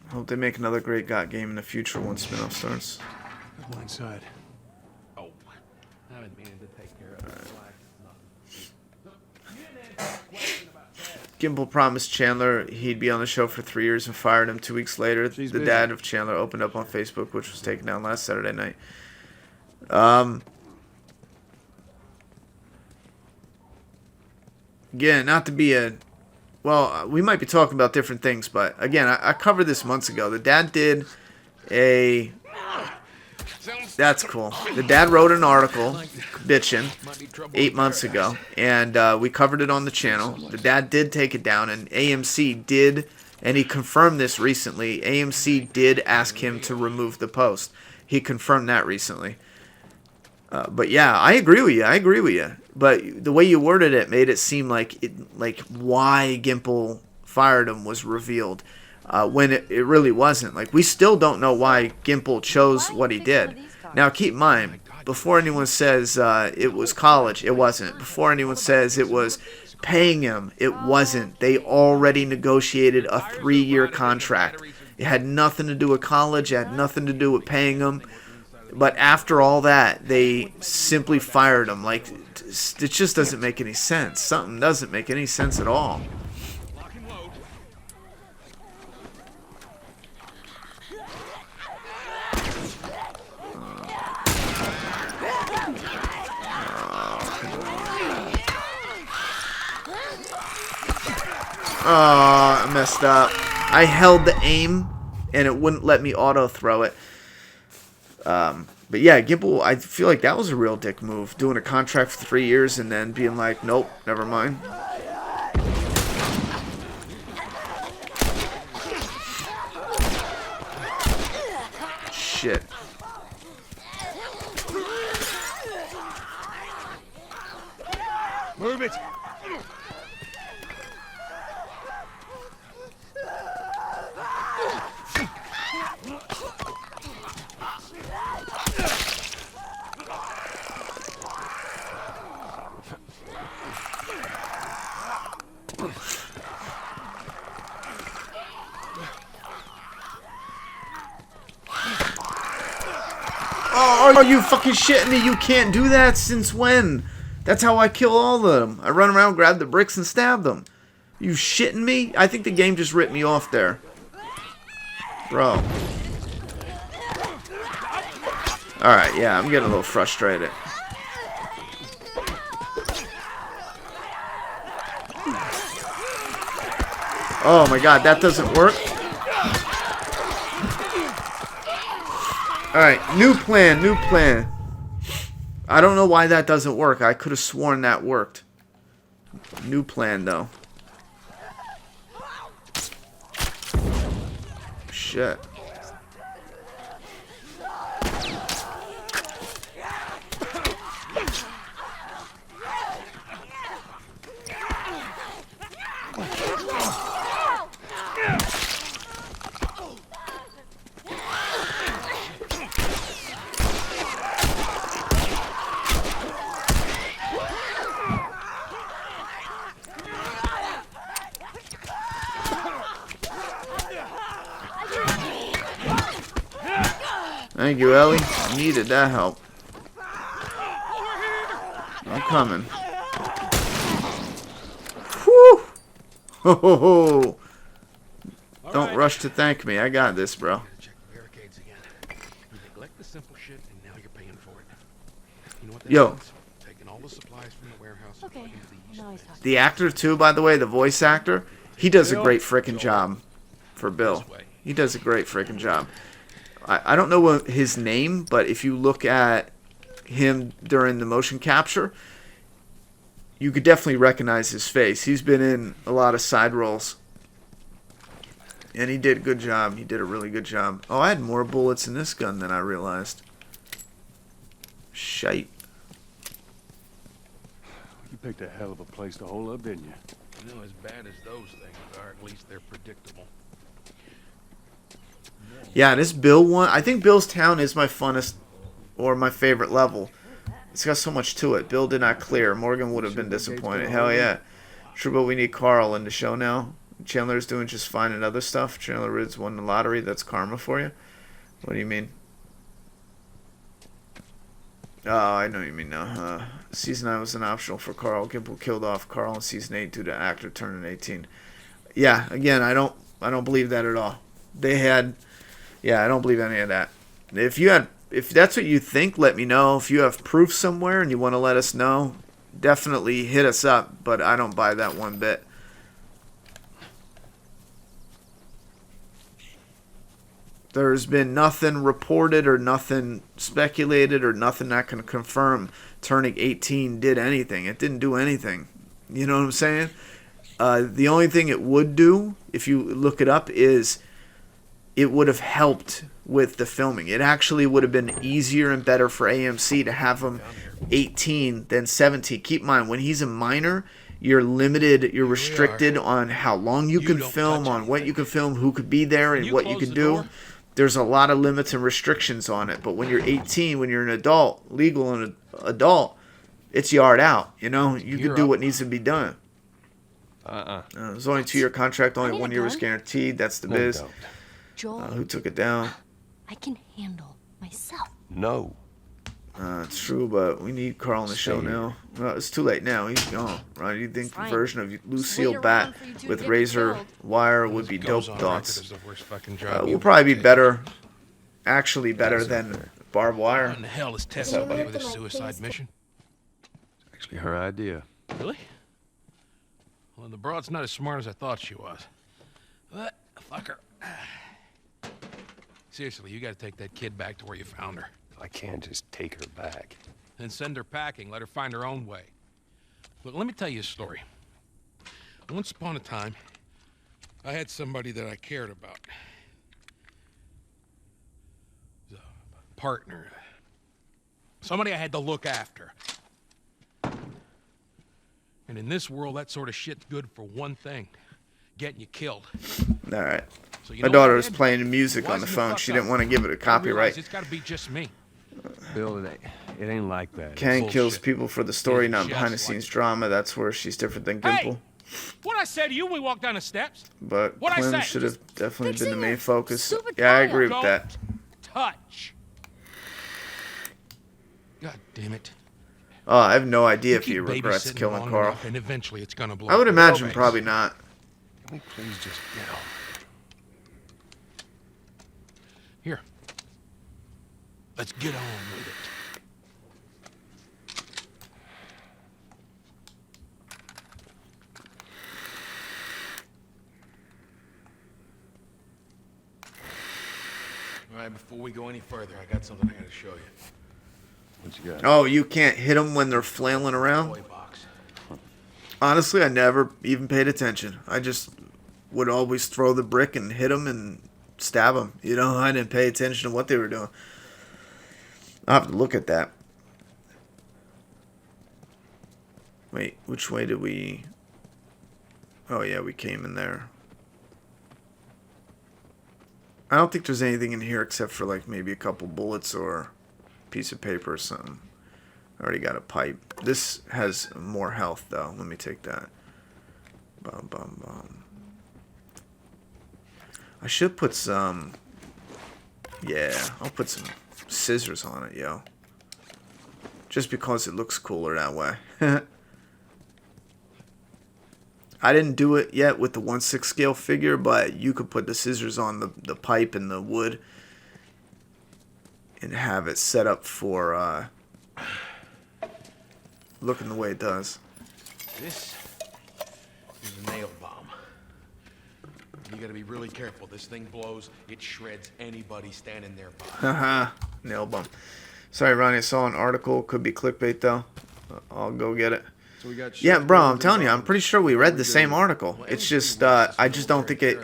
Speaker 1: Hope they make another great GOT game in the future when spin-off starts.
Speaker 3: go inside.
Speaker 7: Oh, I've been meaning to take care of it.
Speaker 1: Gimple promised Chandler he'd be on the show for 3 years and fired him 2 weeks later.
Speaker 3: She's
Speaker 1: The
Speaker 3: busy.
Speaker 1: dad of Chandler opened up on Facebook, which was taken down last Saturday night. Again, not to be a... Well, we might be talking about different things, but again, I covered this months ago. The dad did a... That's cool. The dad wrote an article bitching 8 months ago, and we covered it on the channel. The dad did take it down, and AMC did, and he confirmed this recently. AMC did ask him to remove the post. He confirmed that recently. But yeah, I agree with you. But the way you worded it made it seem like why Gimple fired him was revealed, when it really wasn't. Like, we still don't know why Gimple chose what he did. Now, keep in mind, before anyone says it was college, it wasn't. Before anyone says it was paying him, it wasn't. They already negotiated a 3-year contract. It had nothing to do with college. It had nothing to do with paying him. But after all that, they simply fired him. Like, it just doesn't make any sense. Something doesn't make any sense at all.
Speaker 7: Lock and load.
Speaker 1: Oh, I messed up. I held the aim, and it wouldn't let me auto-throw it. But yeah, Gimple, I feel like that was a real dick move. Doing a contract for 3 years and then being like, nope, never mind. Shit.
Speaker 3: Move it!
Speaker 1: Oh, are you fucking shitting me? You can't do that? Since when? That's how I kill all of them. I run around, grab the bricks, and stab them. You shitting me? I think the game just ripped me off there. Bro. Alright, yeah, I'm getting a little frustrated. Oh my god, that doesn't work. Alright, new plan, new plan. I don't know why that doesn't work. I could have sworn that worked. New plan, though. Shit. Thank you, Ellie. I needed that help. I'm coming. Whew! Ho ho ho! Don't rush to thank me. I got this, bro.
Speaker 7: Check the barricades again. You neglect the simple shit, and now you're paying for it. You know what that
Speaker 1: Yo.
Speaker 7: means? Taking all the supplies from the warehouse.
Speaker 6: Okay.
Speaker 7: And putting these
Speaker 6: Now he's talking.
Speaker 1: The actor, too, by the way, the voice actor, he does a great frickin' job for Bill. He does a great frickin' job. I don't know what his name, but if you look at him during the motion capture, you could definitely recognize his face. He's been in a lot of side roles. And he did a good job. He did a really good job. Oh, I had more bullets in this gun than I realized. Shite.
Speaker 3: You picked a hell of a place to hole up, didn't you?
Speaker 7: You know, as bad as those things are, at least they're predictable.
Speaker 1: Yeah, this Bill one, I think Bill's Town is my funnest or my favorite level. It's got so much to it. Bill did not clear. Morgan would have been disappointed. Hell yeah. True, but we need Carl in the show now. Chandler's doing just fine and other stuff. Chandler Ridge won the lottery. That's karma for you. What do you mean? Oh, I know what you mean now. Season 9 was an optional for Carl. Gimple killed off Carl in Season 8 due to actor turning 18. Yeah, again, I don't believe that at all. They had... Yeah, I don't believe any of that. If that's what you think, let me know. If you have proof somewhere and you want to let us know, definitely hit us up. But I don't buy that one bit. There's been nothing reported or nothing speculated or nothing that can confirm turning 18 did anything. It didn't do anything. You know what I'm saying? The only thing it would do, if you look it up, is it would have helped with the filming. It actually would have been easier and better for AMC to have him 18 than 17. Keep in mind, when he's a minor, you're limited, you're restricted on how long you can film, on what you can film, who could be there, and what you can do. There's a lot of limits and restrictions on it. But when you're 18, when you're an adult, legal and adult, it's yard out. You know, you can do what needs to be done. There's only a 2-year contract, only 1 year was guaranteed. That's the biz.
Speaker 6: Joel,
Speaker 1: Who took it down?
Speaker 6: I can handle myself.
Speaker 8: No.
Speaker 1: It's true, but we need Carl on the show now. Well, it's too late now. He's gone. Right? You think the version of Lucille Bat with razor wire would be dope thoughts? Will probably be better, actually better than barbed wire.
Speaker 7: What in the hell is Tessa up with a suicide mission?
Speaker 3: It's actually her idea.
Speaker 7: Really? Well, the broad's not as smart as I thought she was. But, fuck her. Seriously, you gotta take that kid back to where you found her.
Speaker 8: I can't just take her back.
Speaker 7: Then send her packing, let her find her own way. Look, let me tell you a story. Once upon a time, I had somebody that I cared about. A partner. Somebody I had to look after. And in this world, that sort of shit's good for one thing. Getting you killed.
Speaker 1: All right.
Speaker 7: So
Speaker 1: My daughter was playing music on the phone. She didn't want to give it a copyright.
Speaker 7: It's gotta be just me.
Speaker 3: Bill, it ain't like that.
Speaker 1: Kang kills people for the story, not behind-the-scenes drama. That's where she's different than Gimple.
Speaker 7: Hey! What I said to you when we walked down the steps?
Speaker 1: But
Speaker 7: What'd I
Speaker 1: Clem
Speaker 7: say?
Speaker 1: should have definitely been the
Speaker 6: Fixing
Speaker 1: main
Speaker 6: that
Speaker 1: focus.
Speaker 6: stupid
Speaker 1: Yeah, I
Speaker 6: tire.
Speaker 1: agree with that.
Speaker 7: Touch. God damn it.
Speaker 1: Oh, I have no idea
Speaker 7: You
Speaker 1: if he
Speaker 7: keep
Speaker 1: regrets
Speaker 7: babysitting
Speaker 1: killing
Speaker 7: long
Speaker 1: Carl.
Speaker 7: enough, and eventually it's gonna blow
Speaker 1: I would
Speaker 7: up in your
Speaker 1: imagine
Speaker 7: face.
Speaker 1: probably not.
Speaker 3: Can we please just get on?
Speaker 7: Here. Let's get on with it. All right, before we go any further, I got something I gotta show you.
Speaker 3: What you got?
Speaker 1: Oh, you can't hit them when they're flailing around?
Speaker 7: Toy box.
Speaker 1: Honestly, I never even paid attention. I just would always throw the brick and hit them and stab them. You know, I didn't pay attention to what they were doing. I'll have to look at that. Wait, which way did we... Oh, yeah, we came in there. I don't think there's anything in here except for, like, maybe a couple bullets or a piece of paper or something. I already got a pipe. This has more health, though. Let me take that. Bum, bum, bum. I should put some... Yeah, I'll put some scissors on it, yo. Just because it looks cooler that way. I didn't do it yet with the 1/6 scale figure, but you could put the scissors on the pipe and the wood and have it set up for looking the way it does.
Speaker 7: This is a nail bomb. You gotta be really careful. This thing blows, it shreds anybody standing nearby.
Speaker 1: Haha, nail bomb. Sorry, Ronnie, I saw an article. Could be clickbait, though. I'll go get it.
Speaker 3: So we got
Speaker 1: Yeah,
Speaker 3: shit
Speaker 1: bro,
Speaker 3: going
Speaker 1: I'm telling you, I'm
Speaker 3: on.
Speaker 1: pretty sure we read the same article. It's just, I just don't think it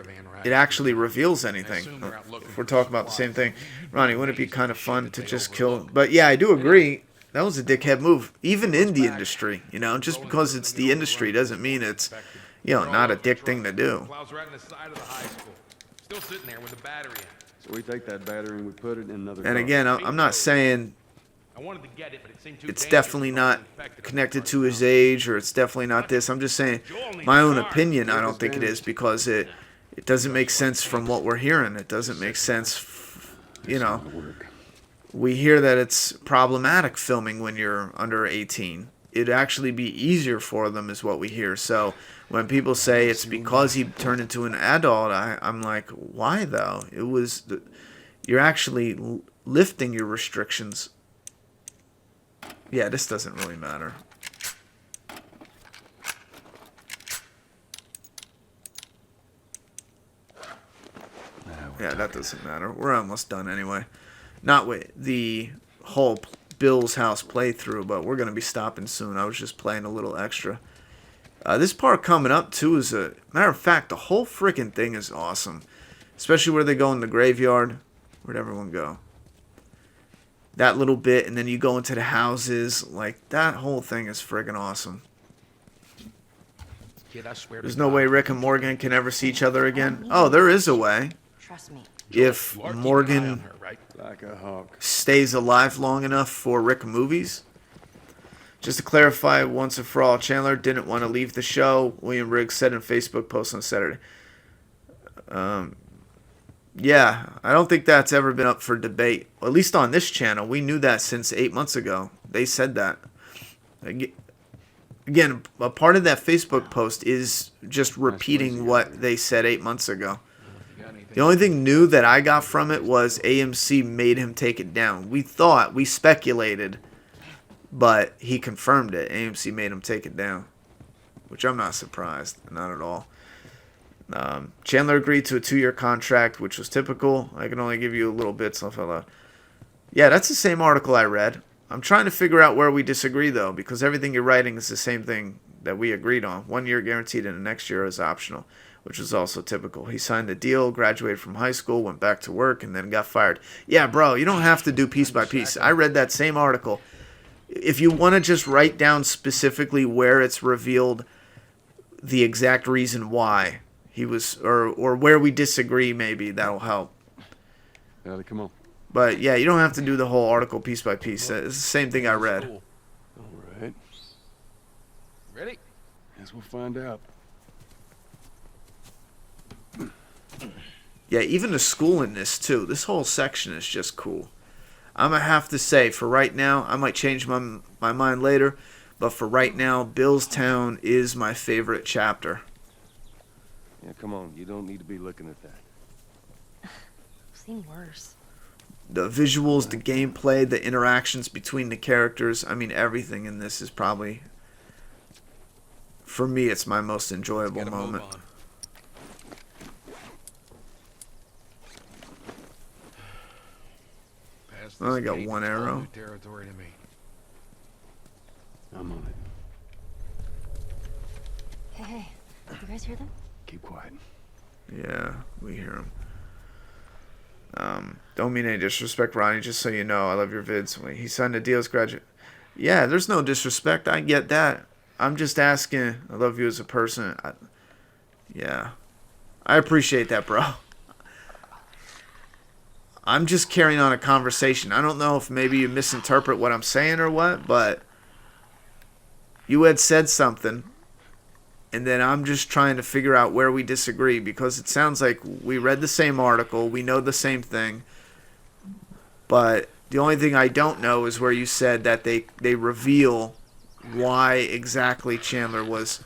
Speaker 1: actually reveals anything. If we're talking about the same thing. Ronnie, wouldn't it be kind of fun to just kill... But yeah, I do agree. That was a dickhead move. Even in the industry, you know, just because it's the industry doesn't mean it's, you know, not a dick thing to do.
Speaker 7: Plows right in the side of the high school. Still sitting there with the battery in.
Speaker 3: So we take that battery and we put it in another
Speaker 1: And
Speaker 3: car.
Speaker 1: again, I'm not saying
Speaker 7: I wanted to get it, but it seemed too
Speaker 1: it's
Speaker 7: dangerous
Speaker 1: definitely
Speaker 7: to
Speaker 1: not
Speaker 7: infect it.
Speaker 1: connected to his age, or it's definitely not this. I'm just saying, my own opinion, I don't think it is, because it doesn't make sense from what we're hearing. It doesn't make sense, you know. We hear that it's problematic filming when you're under 18. It'd actually be easier for them, is what we hear. So when people say it's because he turned into an adult, I'm like, why though? It was you're actually lifting your restrictions. Yeah, this doesn't really matter. Yeah, that doesn't matter. We're almost done anyway. Not with the whole Bill's house playthrough, but we're going to be stopping soon. I was just playing a little extra. This part coming up, too, is a... Matter of fact, the whole freaking thing is awesome. Especially where they go in the graveyard. Where'd everyone go? That little bit, and then you go into the houses. Like, that whole thing is friggin' awesome.
Speaker 7: Kid, I swear
Speaker 1: There's
Speaker 7: to
Speaker 1: no
Speaker 7: God,
Speaker 1: way Rick and Morgan can ever see each other again. Oh, there is a way.
Speaker 6: Trust me.
Speaker 1: If
Speaker 7: you are keeping an eye on
Speaker 1: Morgan
Speaker 7: her, right?
Speaker 3: Like a hawk.
Speaker 1: stays alive long enough for Rick movies. Just to clarify, once and for all, Chandler didn't want to leave the show. William Riggs said in a Facebook post on Saturday. Yeah, I don't think that's ever been up for debate. At least on this channel. We knew that since 8 months ago. They said that. Again, a part of that Facebook post is just repeating what they said 8 months ago. The only thing new that I got from it was AMC made him take it down. We speculated, but he confirmed it. AMC made him take it down, which I'm not surprised, not at all. Chandler agreed to a 2-year contract, which was typical. I can only give you a little bit, so I felt out. Yeah, that's the same article I read. I'm trying to figure out where we disagree, though, because everything you're writing is the same thing that we agreed on. 1 year guaranteed and the next year is optional, which was also typical. He signed the deal, graduated from high school, went back to work, and then got fired. Yeah, bro, you don't have to do piece by piece. I read that same article. If you want to just write down specifically where it's revealed the exact reason why he was, or where we disagree, maybe that'll help.
Speaker 3: Ellie, come on.
Speaker 1: But yeah, you don't have to do the whole article piece by piece. It's the same thing I read.
Speaker 7: Cool.
Speaker 3: All right.
Speaker 7: Ready?
Speaker 3: Guess we'll find out.
Speaker 1: Yeah, even the school in this too. This whole section is just cool. I'm gonna have to say, for right now, I might change my mind later, but for right now, Billstown is my favorite chapter.
Speaker 3: Yeah, come on. You don't need to be looking at that.
Speaker 6: I've seen worse.
Speaker 1: the visuals, the gameplay, the interactions between the characters. I mean, everything in this is probably, for me, it's my most enjoyable moment. I only got one arrow.
Speaker 7: Territory to me.
Speaker 3: I'm on it.
Speaker 6: Hey, you guys hear them?
Speaker 3: Keep quiet.
Speaker 1: Yeah, we hear him. Don't mean any disrespect, Ronnie, just so you know, I love your vids. He signed a deal as graduate. Yeah, there's no disrespect. I get that. I'm just asking. I love you as a person. Yeah. I appreciate that, bro. I'm just carrying on a conversation. I don't know if maybe you misinterpret what I'm saying or what, but you had said something, and then I'm just trying to figure out where we disagree, because it sounds like we read the same article, we know the same thing, but the only thing I don't know is where you said that they reveal why exactly Chandler was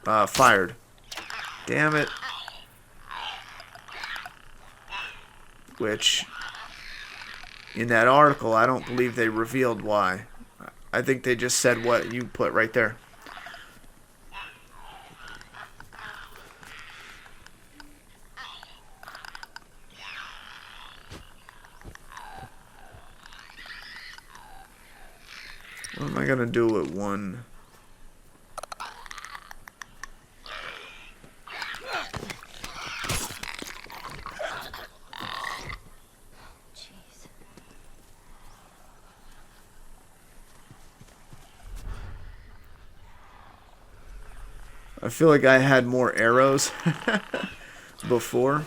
Speaker 1: fired. Damn it. Which, in that article, I don't believe they revealed why. I think they just said what you put right there. What am I going to do with one? I feel like I had more arrows before.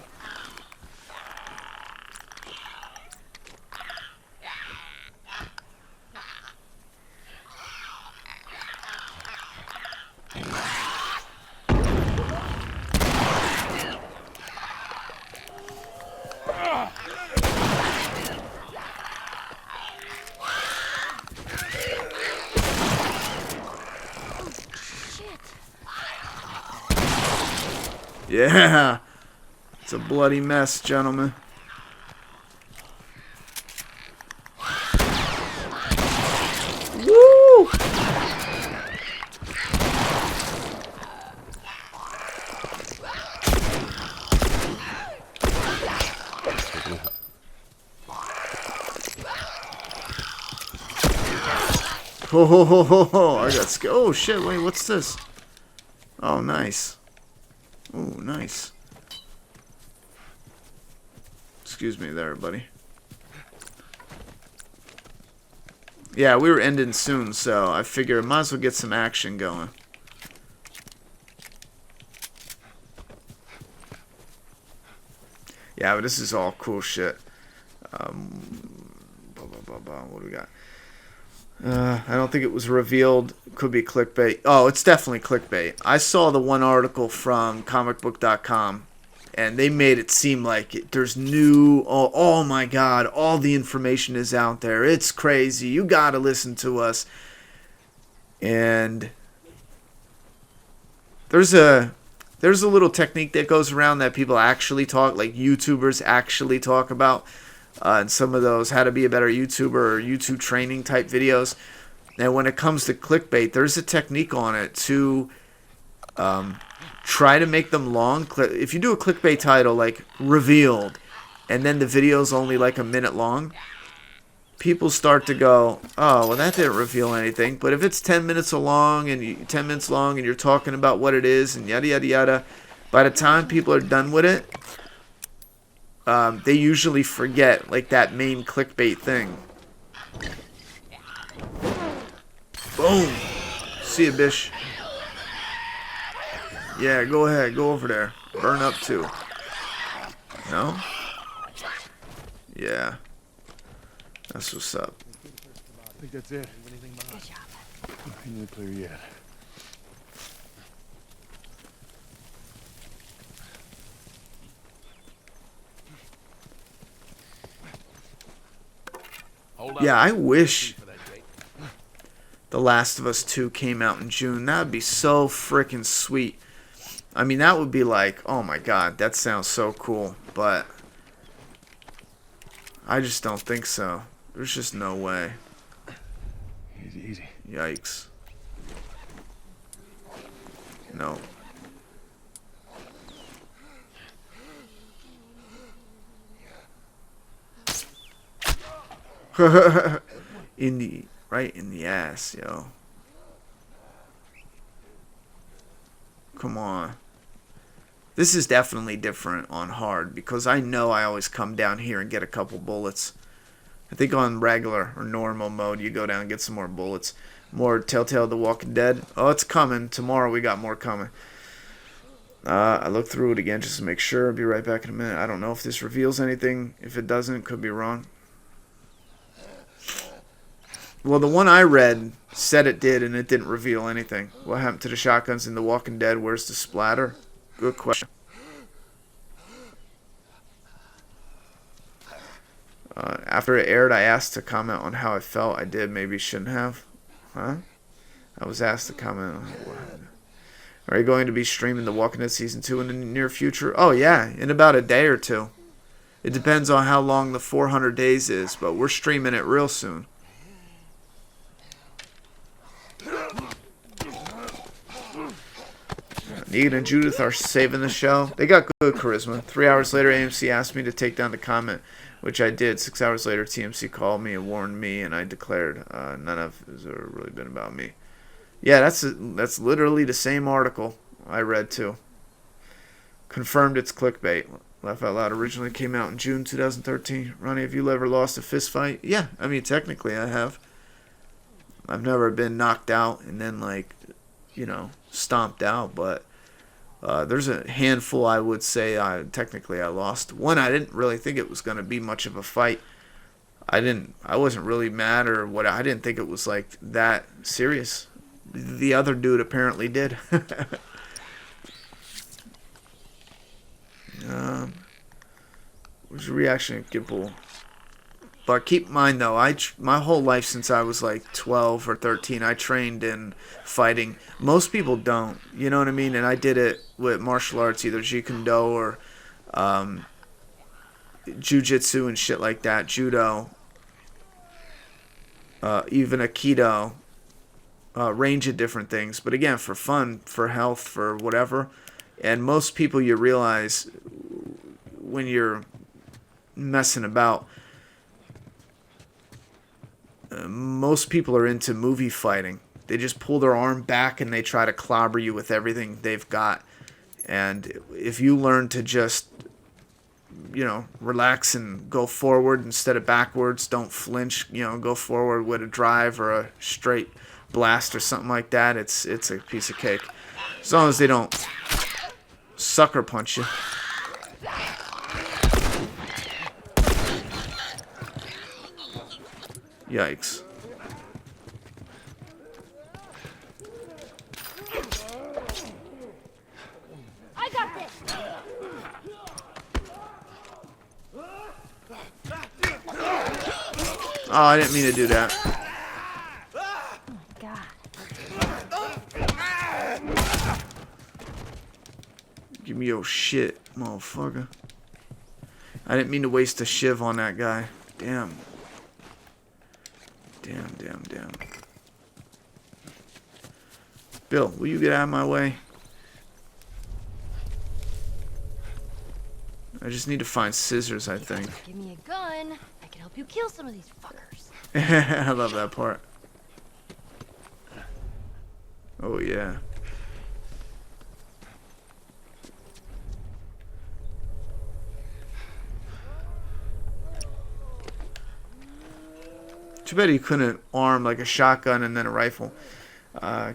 Speaker 1: Yeah, it's a bloody mess, gentlemen. Woo! Oh, I got scared. Oh shit! Wait, what's this? Oh, nice. Oh, nice. Excuse me there, buddy. Yeah, we were ending soon, so I figure might as well get some action going. Yeah, but this is all cool shit. What do we got? I don't think it was revealed. Could be clickbait. Oh, it's definitely clickbait. I saw the one article from comicbook.com, and they made it seem like there's new... Oh my god, all the information is out there. It's crazy. You gotta listen to us. And there's a little technique that goes around that people actually talk, like YouTubers actually talk about. And some of those how to be a better YouTuber or YouTube training type videos. And when it comes to clickbait, there's a technique on it to try to make them long. If you do a clickbait title like revealed, and then the video's only like a minute long, people start to go, oh, well, that didn't reveal anything. But if it's 10 minutes long and you're talking about what it is and yada yada yada, by the time people are done with it, they usually forget like that main clickbait thing. Boom. See ya, bish. Yeah, go ahead. Go over there. Burn up too. No? Yeah. That's what's up.
Speaker 3: I think that's it.
Speaker 6: Good job.
Speaker 3: Ain't no clear yet.
Speaker 1: Yeah, I wish The Last of Us 2 came out in June. That would be so freaking sweet. I mean, that would be like, oh my god, that sounds so cool. But I just don't think so. There's just no way.
Speaker 3: Easy, easy.
Speaker 1: Yikes. No. Right in the ass, yo. Come on. This is definitely different on hard because I know I always come down here and get a couple bullets. I think on regular or normal mode you go down and get some more bullets. More Telltale The Walking Dead. Oh, it's coming. Tomorrow we got more coming. I looked through it again just to make sure. I'll be right back in a minute. I don't know if this reveals anything. If it doesn't, could be wrong. Well, the one I read said it did, and it didn't reveal anything. What happened to the shotguns in The Walking Dead? Where's the splatter? Good question. After it aired, I asked to comment on how I felt. I did. Maybe shouldn't have. Huh? I was asked to comment on what. Are you going to be streaming The Walking Dead Season 2 in the near future? Oh, yeah. In about a day or two. It depends on how long the 400 days is, but we're streaming it real soon. Negan and Judith are saving the show. They got good charisma. 3 hours later, AMC asked me to take down the comment, which I did. 6 hours later, TMC called me and warned me, and I declared none of it has really been about me. Yeah, that's literally the same article I read too. Confirmed it's clickbait. Laugh Out Loud originally came out in June 2013. Ronnie, have you ever lost a fist fight? Yeah, I mean technically I have. I've never been knocked out and then stomped out, but there's a handful I would say I lost. One, I didn't really think it was going to be much of a fight. I wasn't really mad or what. I didn't think it was like that serious. The other dude apparently did. What's your reaction to Gimple? But keep in mind though, my whole life since I was like 12 or 13, I trained in fighting. Most people don't, you know what I mean? And I did it with martial arts, either Jeet Kune Do or Jiu-Jitsu and shit like that, Judo, even Aikido, range of different things. But again, for fun, for health, for whatever. And most people, you realize when you're messing about, most people are into movie fighting. They just pull their arm back and they try to clobber you with everything they've got. And if you learn to just, relax and go forward instead of backwards, don't flinch, go forward with a drive or a straight blast or something like that, it's a piece of cake. As long as they don't sucker punch you. Yikes.
Speaker 2: I got this.
Speaker 1: Oh, I didn't mean to do that.
Speaker 6: Oh my god.
Speaker 1: Give me your shit, motherfucker. I didn't mean to waste a shiv on that guy. Damn. Damn. Bill, will you get out of my way? I just need to find scissors, I think.
Speaker 2: Give me a gun. I can help you kill some of these fuckers.
Speaker 1: I love that part. Oh, yeah. Too bad he couldn't arm like a shotgun and then a rifle.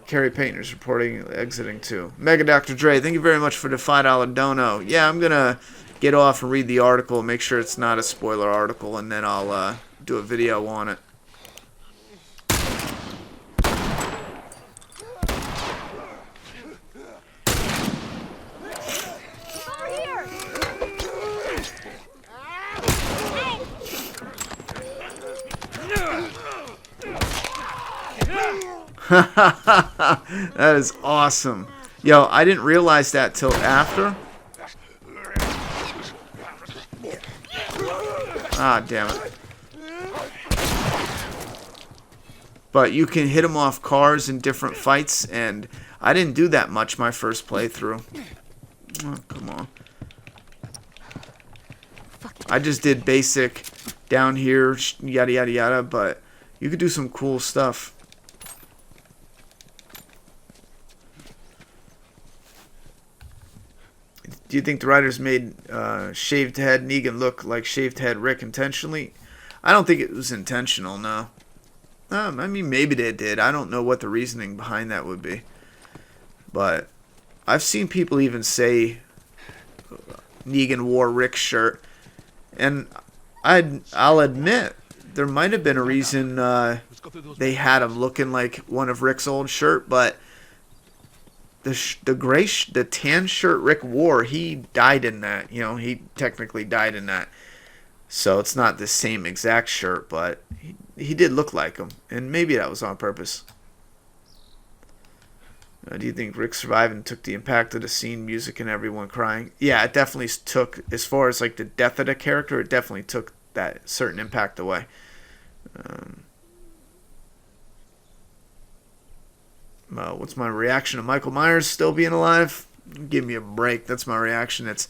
Speaker 1: Carrie Payton is reporting exiting too. Mega Dr. Dre, thank you very much for the $5 dono. Yeah, I'm gonna get off and read the article, make sure it's not a spoiler article, and then I'll do a video on it.
Speaker 2: Over here.
Speaker 1: That is awesome. Yo, I didn't realize that till after. Ah, damn it. But you can hit them off cars in different fights, and I didn't do that much my first playthrough. Oh, come on. I just did basic down here, yada yada yada, but you could do some cool stuff. Do you think the writers made shaved head Negan look like shaved head Rick intentionally? I don't think it was intentional, no. I mean, maybe they did. I don't know what the reasoning behind that would be. But I've seen people even say Negan wore Rick's shirt. And I'll admit, there might have been a reason they had him looking like one of Rick's old shirt, but the tan shirt Rick wore, he died in that. You know, he technically died in that. So it's not the same exact shirt, but he did look like him, and maybe that was on purpose. Do you think Rick survived and took the impact of the scene, music, and everyone crying? Yeah, it definitely took, as far as like the death of the character, it definitely took that certain impact away. What's my reaction to Michael Myers still being alive? Give me a break. That's my reaction. It's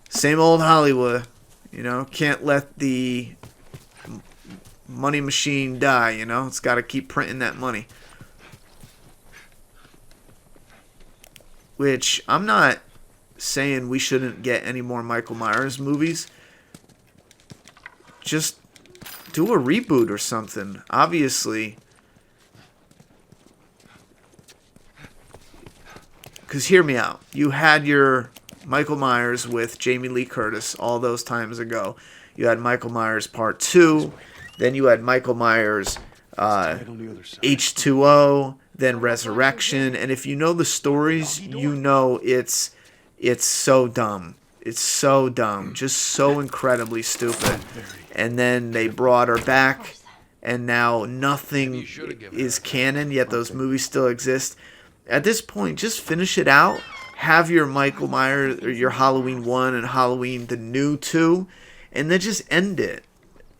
Speaker 1: same old Hollywood. You know, can't let the money machine die, you know? It's got to keep printing that money. Which, I'm not saying we shouldn't get any more Michael Myers movies. Just do a reboot or something. Obviously. Because hear me out. You had your Michael Myers with Jamie Lee Curtis all those times ago. You had Michael Myers Part 2. Then you had Michael Myers H2O. Then Resurrection. And if you know the stories, you know it's so dumb. It's so dumb. Just so incredibly stupid. And then they brought her back. And now nothing is canon, yet those movies still exist. At this point, just finish it out. Have your Michael Myers, or your Halloween 1 and Halloween the new 2, and then just end it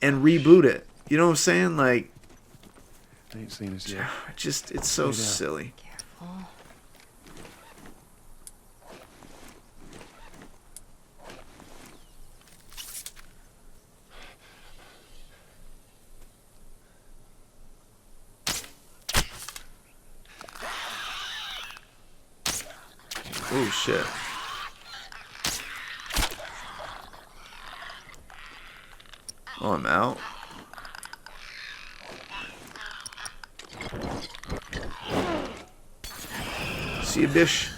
Speaker 1: and reboot it. You know what I'm saying? Like,
Speaker 3: I ain't seen us yet.
Speaker 1: just, it's so silly.
Speaker 4: Careful.
Speaker 1: Oh, shit. Oh, I'm out. See you, bish.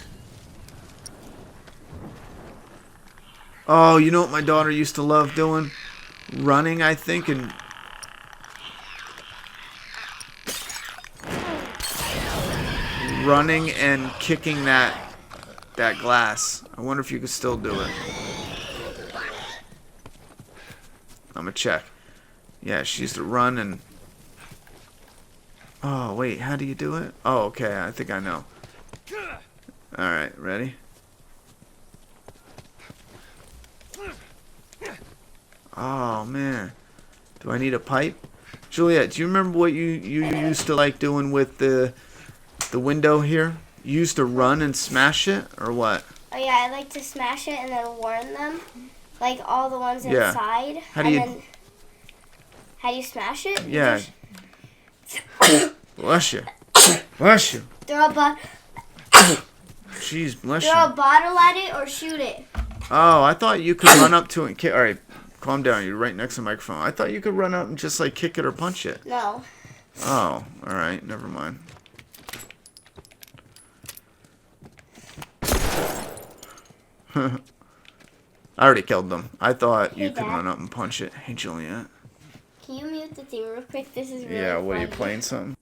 Speaker 1: Oh, you know what my daughter used to love doing? Running, I think, and running and kicking that glass. I wonder if you could still do it. I'm gonna check. Yeah, she used to run and... Oh, wait, how do you do it? Oh, okay, I think I know. Alright, ready? Oh, man. Do I need a pipe? Juliet, do you remember what you used to like doing with the window here? You used to run and smash it, or what?
Speaker 5: Oh yeah, I like to smash it and then warn them, like all the ones
Speaker 1: Yeah.
Speaker 5: inside.
Speaker 1: How do you-
Speaker 5: Then, how do you smash it? You
Speaker 1: Yeah.
Speaker 5: just
Speaker 1: Bless you. Bless you.
Speaker 5: throw a
Speaker 1: Jeez, bless
Speaker 5: throw a
Speaker 1: you.
Speaker 5: bottle at it or shoot it.
Speaker 1: Oh, I thought you could run up to it and kick. Alright, calm down. You're right next to the microphone. I thought you could run up and just like kick it or punch it.
Speaker 5: No.
Speaker 1: Oh, alright. Never mind. I already killed them. I thought you
Speaker 5: Hey,
Speaker 1: could
Speaker 5: Dad.
Speaker 1: run up and punch it. Hey, Juliet.
Speaker 5: Can you mute the thing real quick? This is really
Speaker 1: Yeah, what are you
Speaker 5: funny.
Speaker 1: playing something?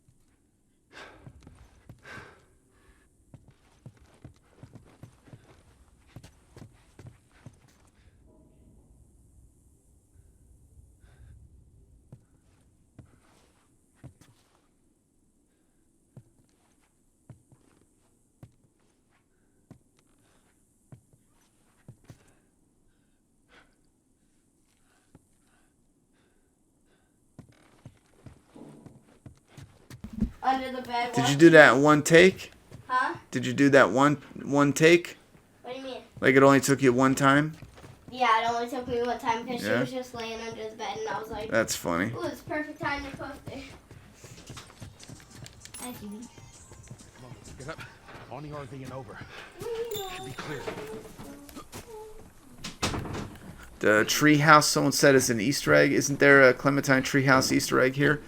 Speaker 5: under the bed.
Speaker 1: Did you do that in one take?
Speaker 5: Huh?
Speaker 1: Did you do that one take?
Speaker 5: What do you mean?
Speaker 1: Like it only took you one time?
Speaker 5: Yeah, it only took me one time because
Speaker 1: Yeah.
Speaker 5: she was just laying under the bed, and I was like,
Speaker 1: That's funny.
Speaker 5: "Ooh, it's perfect time to post it." Hi, Phoebe.
Speaker 7: Come on, let's get up. On the RV and over. Should be clear.
Speaker 1: The treehouse, someone said, is an Easter egg. Isn't there a Clementine treehouse Easter egg here?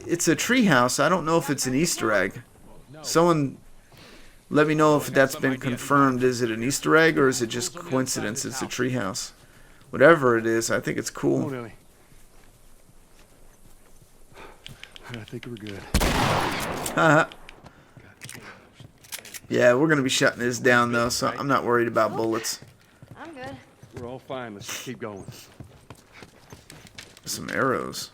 Speaker 1: It's a treehouse. I don't know if it's an Easter egg. Someone let me know if that's been confirmed. Is it an Easter egg or is it just coincidence? It's a treehouse. Whatever it is, I think it's
Speaker 3: Come on,
Speaker 1: cool.
Speaker 3: Ellie. I think we're good.
Speaker 1: Yeah, we're gonna be shutting this down though, so I'm not worried about bullets.
Speaker 6: I'm good.
Speaker 3: We're all fine. Let's just keep going.
Speaker 1: Some arrows.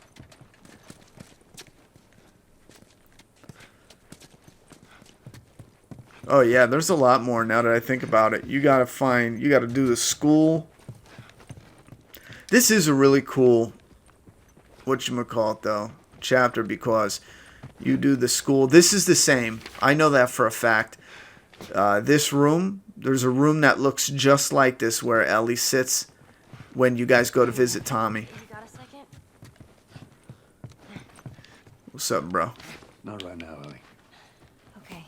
Speaker 1: Oh yeah, there's a lot more now that I think about it. You gotta do the school. This is a really cool, whatchamacallit though, chapter because you do the school. This is the same. I know that for a fact. This room, there's a room that looks just like this where Ellie sits when you guys go to visit Tommy.
Speaker 6: You got a second?
Speaker 1: What's up, bro?
Speaker 3: Not right now, Ellie.
Speaker 6: Okay.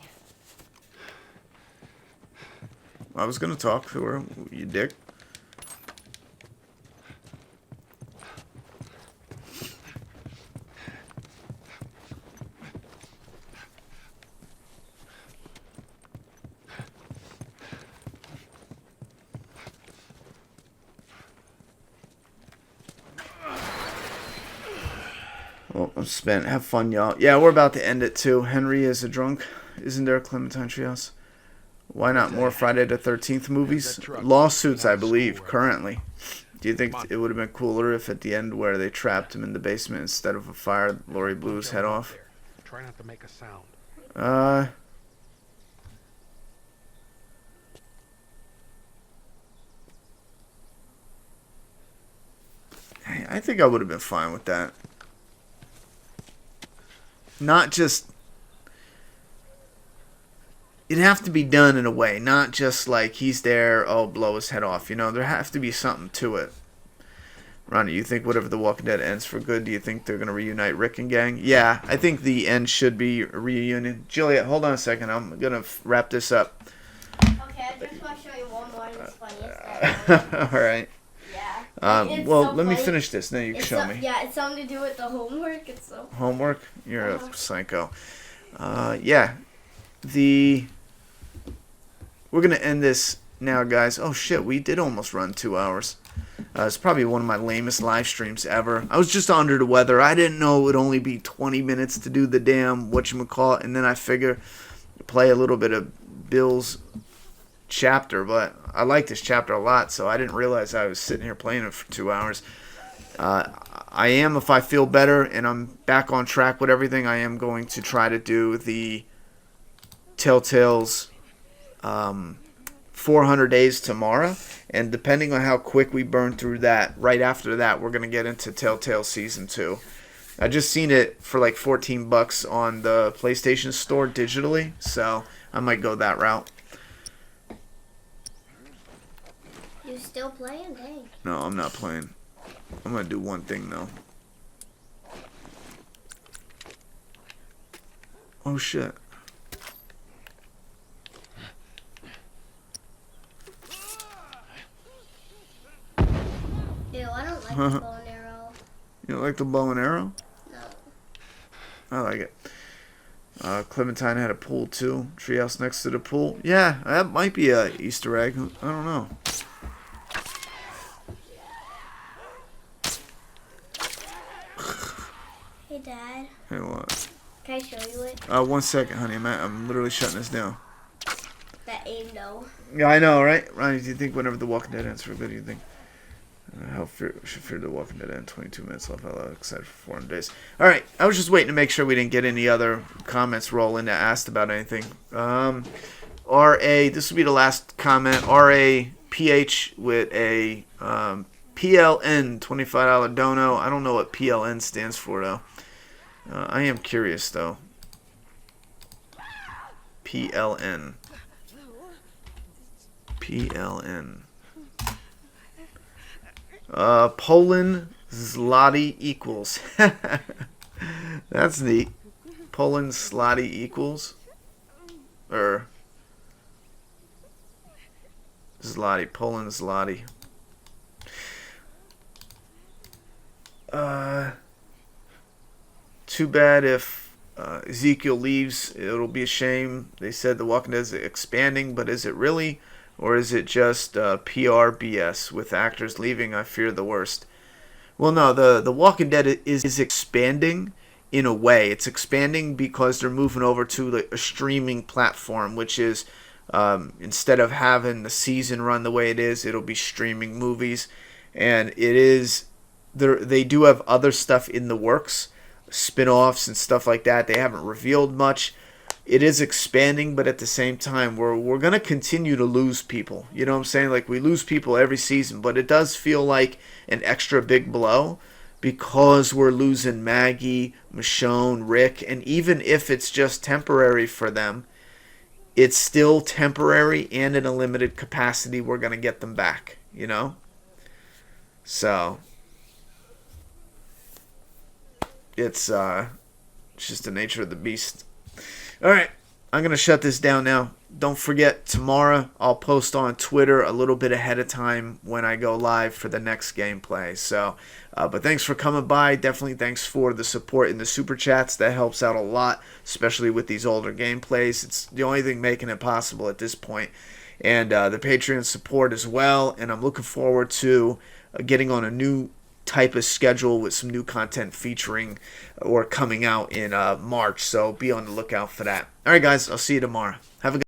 Speaker 1: I was gonna talk to her, you dick. Well, I'm spent. Have fun, y'all. Yeah, we're about to end it too. Henry is a drunk. Isn't there a Clementine Treehouse? Why not more Friday the 13th movies? Lawsuits, I believe, currently. Do you think it would have been cooler if at the end where they trapped him in the basement instead of a fire, Lori blew his head off?
Speaker 7: Try not to make a sound.
Speaker 1: I think I would have been fine with that. Not just... It'd have to be done in a way, not just like he's there, oh, blow his head off. You know, there has to be something to it. Ronnie, you think whatever The Walking Dead ends for good, do you think they're going to reunite Rick and gang? Yeah, I think the end should be a reunion. Juliet, hold on a second. I'm going to wrap this up.
Speaker 5: Okay, I just want to show you one more that's funniest.
Speaker 1: All right.
Speaker 5: Yeah. It's
Speaker 1: Well,
Speaker 5: so
Speaker 1: let me
Speaker 5: funny.
Speaker 1: finish this. Then you can show me.
Speaker 5: Yeah, it's something to do with the homework. It's so.
Speaker 1: Homework? You're a psycho. Yeah. We're going to end this now, guys. Oh, shit. We did almost run 2 hours. It's probably one of my lamest live streams ever. I was just under the weather. I didn't know it would only be 20 minutes to do the damn whatchamacallit. And then I figure play a little bit of Bill's chapter. But I like this chapter a lot, so I didn't realize I was sitting here playing it for 2 hours. I am, if I feel better and I'm back on track with everything, I am going to try to do the Telltale's 400 days tomorrow, and depending on how quick we burn through that, right after that we're going to get into Telltale Season 2. I just seen it for like $14 on the PlayStation Store digitally, so I might go that route.
Speaker 5: You still playing? Dang.
Speaker 1: No, I'm not playing. I'm going to do one thing though. Oh shit.
Speaker 5: Ew, I don't like the bow and arrow.
Speaker 1: You don't like the bow and arrow?
Speaker 5: No.
Speaker 1: I like it. Clementine had a pool too. Treehouse next to the pool. Yeah, that might be a Easter egg. I don't know.
Speaker 5: Hey, Dad.
Speaker 1: Hey, what?
Speaker 5: Can I show you it?
Speaker 1: 1 second, honey. I'm literally shutting this down.
Speaker 5: That ain't no.
Speaker 1: Yeah, I know, right? Ronnie, do you think whenever The Walking Dead ends for good, do you think? How should fear The Walking Dead end? 22 minutes left. I'm excited for 400 days. All right, I was just waiting to make sure we didn't get any other comments roll in that asked about anything. R.A., this will be the last comment. R.A.P.H. with a PLN, $25 dono. I don't know what PLN stands for, though. I am curious, though. PLN. PLN. Poland zloty equals. That's neat. Poland zloty equals. Or zloty. Poland zloty. Too bad if Ezekiel leaves. It'll be a shame. They said The Walking Dead is expanding, but is it really? Or is it just PR BS? With actors leaving, I fear the worst. Well, no, the Walking Dead is expanding in a way. It's expanding because they're moving over to a streaming platform, which is instead of having the season run the way it is, it'll be streaming movies. And it is, they do have other stuff in the works, spin-offs and stuff like that. They haven't revealed much. It is expanding, but at the same time, we're going to continue to lose people. You know what I'm saying? Like, we lose people every season, but it does feel like an extra big blow because we're losing Maggie, Michonne, Rick, and even if it's just temporary for them, it's still temporary and in a limited capacity. We're going to get them back, you know? So, it's just the nature of the beast. Alright, I'm going to shut this down now. Don't forget, tomorrow I'll post on Twitter a little bit ahead of time when I go live for the next gameplay. So, but thanks for coming by. Definitely thanks for the support in the Super Chats. That helps out a lot, especially with these older gameplays. It's the only thing making it possible at this point. And the Patreon support as well. And I'm looking forward to getting on a new type of schedule with some new content featuring or coming out in March. So be on the lookout for that. All right, guys. I'll see you tomorrow. Have a good